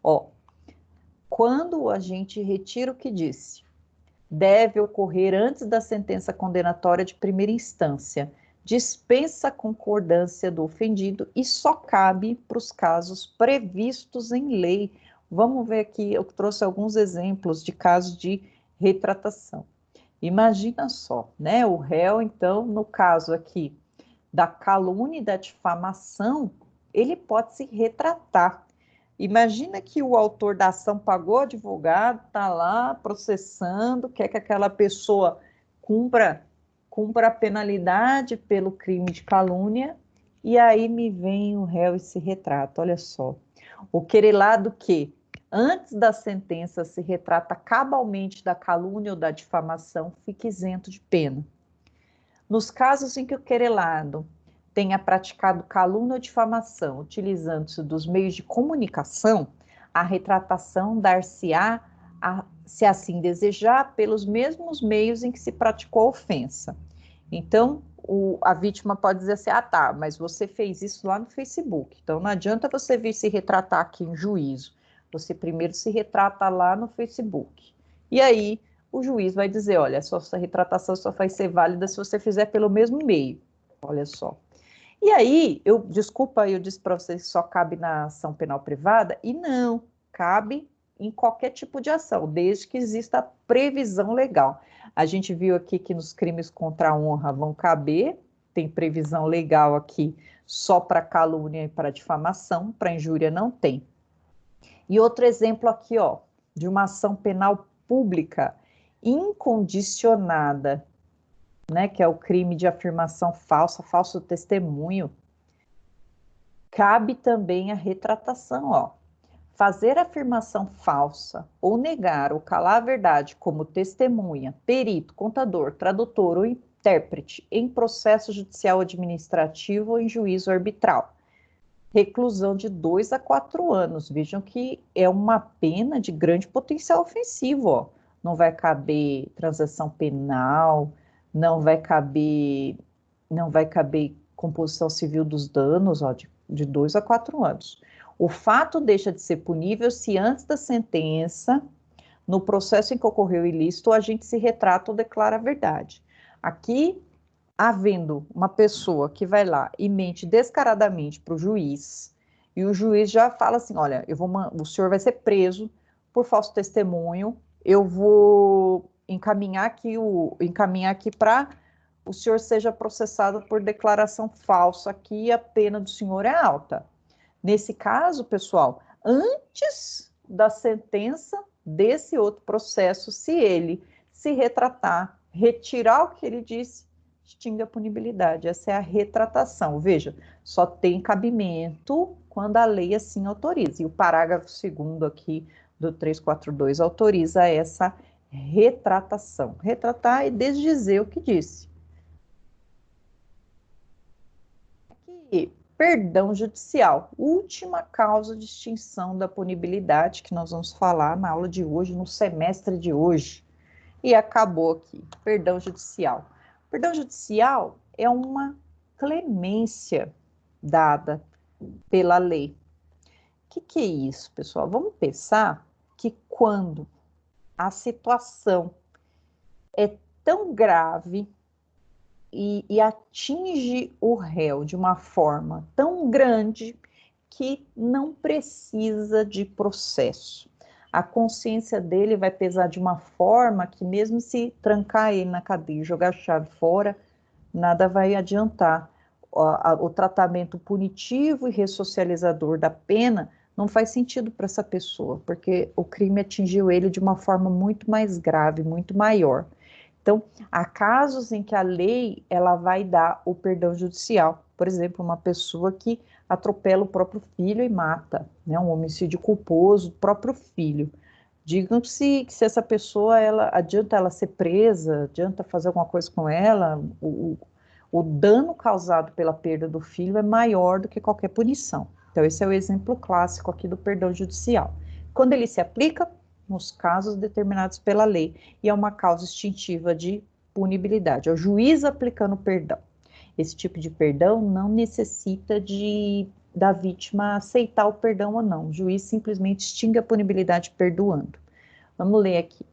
Speaker 1: Ó, quando o agente retira o que disse, deve ocorrer antes da sentença condenatória de primeira instância, dispensa a concordância do ofendido e só cabe para os casos previstos em lei. Vamos ver aqui, eu trouxe alguns exemplos de casos de retratação. Imagina só, né? O réu, então, no caso aqui da calúnia e da difamação, ele pode se retratar. Imagina que o autor da ação pagou advogado, está lá processando, quer que aquela pessoa cumpra a penalidade pelo crime de calúnia, e aí me vem o réu e se retrata. Olha só, o querelado que antes da sentença se retrata cabalmente da calúnia ou da difamação, fica isento de pena. Nos casos em que o querelado tenha praticado calúnia ou difamação, utilizando-se dos meios de comunicação, a retratação dar-se-á, se assim desejar, pelos mesmos meios em que se praticou a ofensa. Então, a vítima pode dizer assim, tá, mas você fez isso lá no Facebook, então não adianta você vir se retratar aqui em juízo, você primeiro se retrata lá no Facebook. E aí, o juiz vai dizer, olha, sua retratação só vai ser válida se você fizer pelo mesmo meio. Olha só. E aí, eu disse para vocês que só cabe na ação penal privada, e não, cabe em qualquer tipo de ação, desde que exista previsão legal. A gente viu aqui que nos crimes contra a honra vão caber, tem previsão legal aqui só para calúnia e para difamação, para injúria não tem. E outro exemplo aqui, ó, de uma ação penal pública incondicionada, né, que é o crime de afirmação falsa, falso testemunho, cabe também a retratação, ó. Fazer afirmação falsa ou negar ou calar a verdade como testemunha, perito, contador, tradutor ou intérprete em processo judicial administrativo ou em juízo arbitral. Reclusão de 2 a 4 anos. Vejam que é uma pena de grande potencial ofensivo, ó. Não vai caber transação penal, não vai caber composição civil dos danos, ó, de 2 a 4 anos. O fato deixa de ser punível se antes da sentença, no processo em que ocorreu o ilícito, o agente se retrata ou declara a verdade. Aqui, havendo uma pessoa que vai lá e mente descaradamente para o juiz, e o juiz já fala assim, olha, o senhor vai ser preso por falso testemunho, eu vou encaminhar aqui para o senhor seja processado por declaração falsa, aqui a pena do senhor é alta. Nesse caso, pessoal, antes da sentença desse outro processo, se ele se retratar, retirar o que ele disse, extingue a punibilidade. Essa é a retratação. Veja, só tem cabimento quando a lei assim autoriza. E o parágrafo 2º aqui do 342 autoriza essa retratação. Retratar e desdizer o que disse. Aqui, perdão judicial, última causa de extinção da punibilidade que nós vamos falar na aula de hoje, no semestre de hoje. E acabou aqui, perdão judicial. Perdão judicial é uma clemência dada pela lei. O que é isso, pessoal? Vamos pensar que quando a situação é tão grave e atinge o réu de uma forma tão grande que não precisa de processo. A consciência dele vai pesar de uma forma que mesmo se trancar ele na cadeia e jogar a chave fora, nada vai adiantar. O tratamento punitivo e ressocializador da pena não faz sentido para essa pessoa, porque o crime atingiu ele de uma forma muito mais grave, muito maior. Então, há casos em que a lei ela vai dar o perdão judicial. Por exemplo, uma pessoa que atropela o próprio filho e mata, né, um homicídio culposo do próprio filho. Digam-se que se essa pessoa, adianta ela ser presa, adianta fazer alguma coisa com ela, o dano causado pela perda do filho é maior do que qualquer punição. Então, esse é o exemplo clássico aqui do perdão judicial. Quando ele se aplica, nos casos determinados pela lei, e é uma causa extintiva de punibilidade. É o juiz aplicando perdão. Esse tipo de perdão não necessita da vítima aceitar o perdão ou não. O juiz simplesmente extingue a punibilidade perdoando. Vamos ler aqui.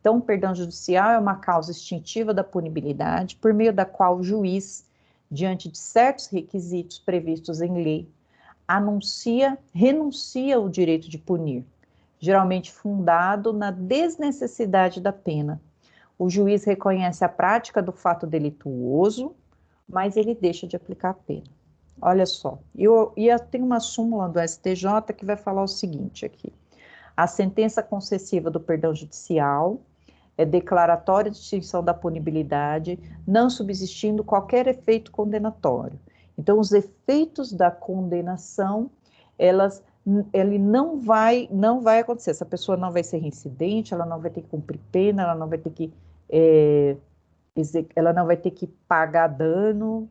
Speaker 1: Então, o perdão judicial é uma causa extintiva da punibilidade, por meio da qual o juiz, diante de certos requisitos previstos em lei, renuncia ao direito de punir, geralmente fundado na desnecessidade da pena. O juiz reconhece a prática do fato delituoso, mas ele deixa de aplicar a pena. Olha só, tem uma súmula do STJ que vai falar o seguinte aqui. A sentença concessiva do perdão judicial é declaratória de extinção da punibilidade, não subsistindo qualquer efeito condenatório. Então, os efeitos da condenação, ele não vai acontecer. Essa pessoa não vai ser reincidente, ela não vai ter que cumprir pena, ela não vai ter que pagar dano,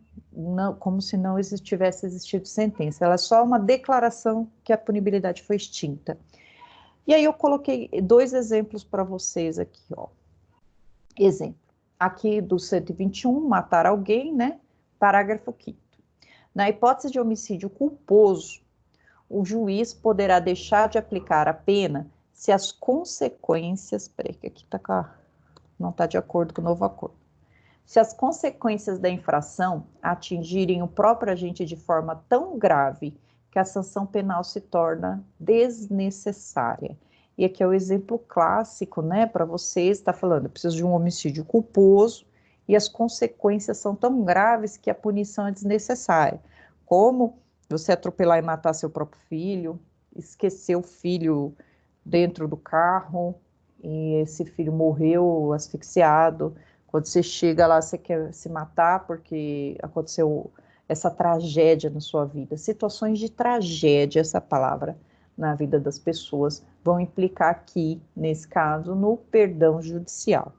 Speaker 1: como se não tivesse existido sentença. Ela é só uma declaração que a punibilidade foi extinta. E aí eu coloquei 2 exemplos para vocês aqui, ó. Exemplo, aqui do 121, matar alguém, né? Parágrafo 5º. Na hipótese de homicídio culposo, o juiz poderá deixar de aplicar a pena se as consequências... Peraí, que aqui não está de acordo com o novo acordo. Se as consequências da infração atingirem o próprio agente de forma tão grave que a sanção penal se torna desnecessária. E aqui é o exemplo clássico, né, para vocês, está falando, eu preciso de um homicídio culposo e as consequências são tão graves que a punição é desnecessária. Como você atropelar e matar seu próprio filho, esquecer o filho dentro do carro e esse filho morreu asfixiado. Quando você chega lá, você quer se matar porque aconteceu essa tragédia na sua vida. Situações de tragédia, essa palavra, na vida das pessoas, vão implicar aqui, nesse caso, no perdão judicial.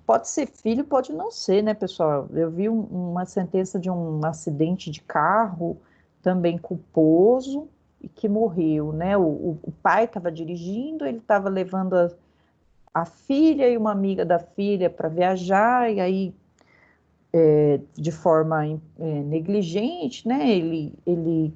Speaker 1: Pode ser filho, pode não ser, né, pessoal? Eu vi uma sentença de um acidente de carro, também culposo, e que morreu, né? O pai estava dirigindo, ele estava levando a filha e uma amiga da filha para viajar, e aí de forma negligente, né? Ele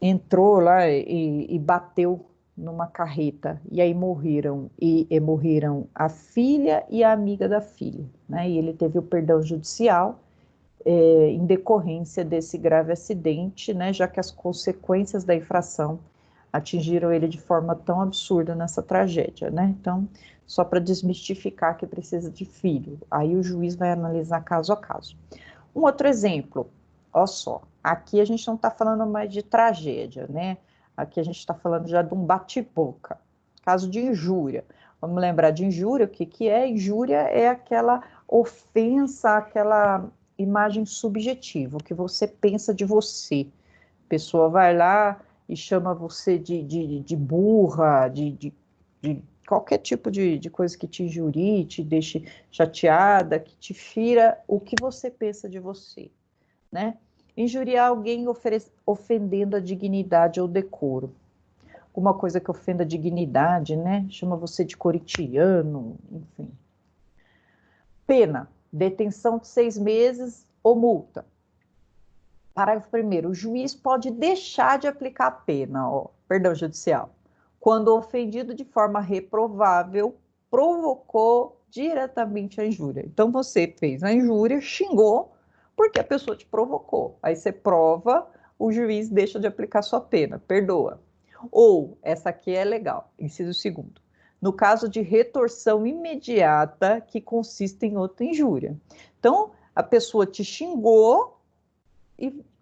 Speaker 1: entrou lá e bateu numa carreta, e aí morreram, e morreram a filha e a amiga da filha, né? E ele teve o perdão judicial em decorrência desse grave acidente, né? Já que as consequências da infração atingiram ele de forma tão absurda nessa tragédia, né? Então, só para desmistificar que precisa de filho, aí o juiz vai analisar caso a caso. Um outro exemplo, olha só, aqui a gente não está falando mais de tragédia, né? Aqui a gente está falando já de um bate-boca, caso de injúria. Vamos lembrar de injúria, o que que é? Injúria é aquela ofensa, aquela imagem subjetiva, o que você pensa de você. A pessoa vai lá e chama você de burra, de qualquer tipo de coisa que te injurie, te deixe chateada, que te fira o que você pensa de você, né? Injuriar alguém ofendendo a dignidade ou decoro. Alguma coisa que ofenda a dignidade, né? Chama você de corintiano, enfim. Pena, detenção de 6 meses ou multa. Parágrafo 1º, o juiz pode deixar de aplicar a pena, perdão judicial, quando o ofendido de forma reprovável provocou diretamente a injúria. Então você fez a injúria, xingou, porque a pessoa te provocou. Aí você prova, o juiz deixa de aplicar sua pena, perdoa. Ou, essa aqui é legal, inciso 2º, no caso de retorção imediata que consiste em outra injúria. Então, a pessoa te xingou,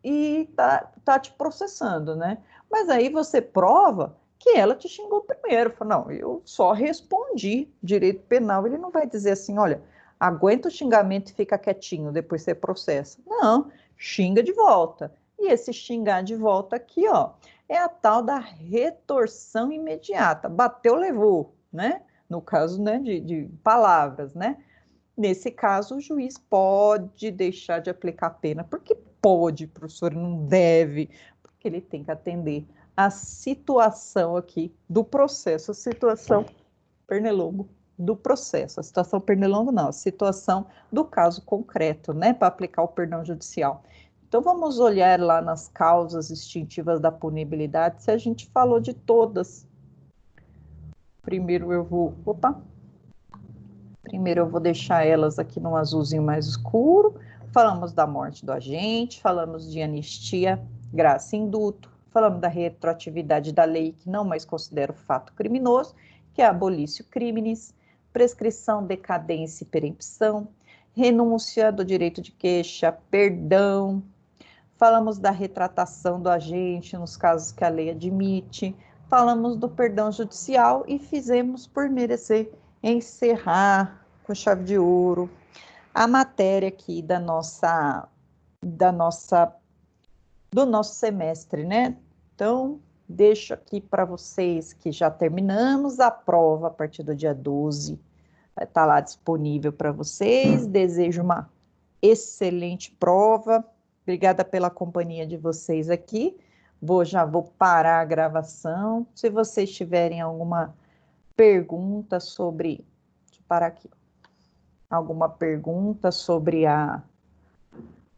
Speaker 1: e tá te processando, né? Mas aí você prova que ela te xingou primeiro. Fala, não, eu só respondi. Direito penal, ele não vai dizer assim, olha, aguenta o xingamento e fica quietinho, depois você processa. Não, xinga de volta. E esse xingar de volta aqui, ó, é a tal da retorção imediata. Bateu, levou, né? No caso, né, de palavras, né? Nesse caso, o juiz pode deixar de aplicar a pena, porque pode, professor, não deve, porque ele tem que atender a situação aqui do processo, a situação pernilongo do processo, a situação pernilongo não, a situação do caso concreto, né, para aplicar o perdão judicial. Então, vamos olhar lá nas causas extintivas da punibilidade, se a gente falou de todas. Primeiro eu vou, Primeiro eu vou deixar elas aqui no azulzinho mais escuro. Falamos da morte do agente, falamos de anistia, graça e indulto, falamos da retroatividade da lei, que não mais considera o fato criminoso, que é abolício criminis, prescrição, decadência e perempção, renúncia do direito de queixa, perdão. Falamos da retratação do agente nos casos que a lei admite, falamos do perdão judicial e fizemos por merecer encerrar com chave de ouro a matéria aqui da nossa do nosso semestre, né? Então, deixo aqui para vocês que já terminamos a prova a partir do dia 12. Vai estar lá disponível para vocês. Desejo uma excelente prova. Obrigada pela companhia de vocês aqui. Já vou parar a gravação. Se vocês tiverem alguma pergunta sobre... Deixa eu parar aqui. Alguma pergunta sobre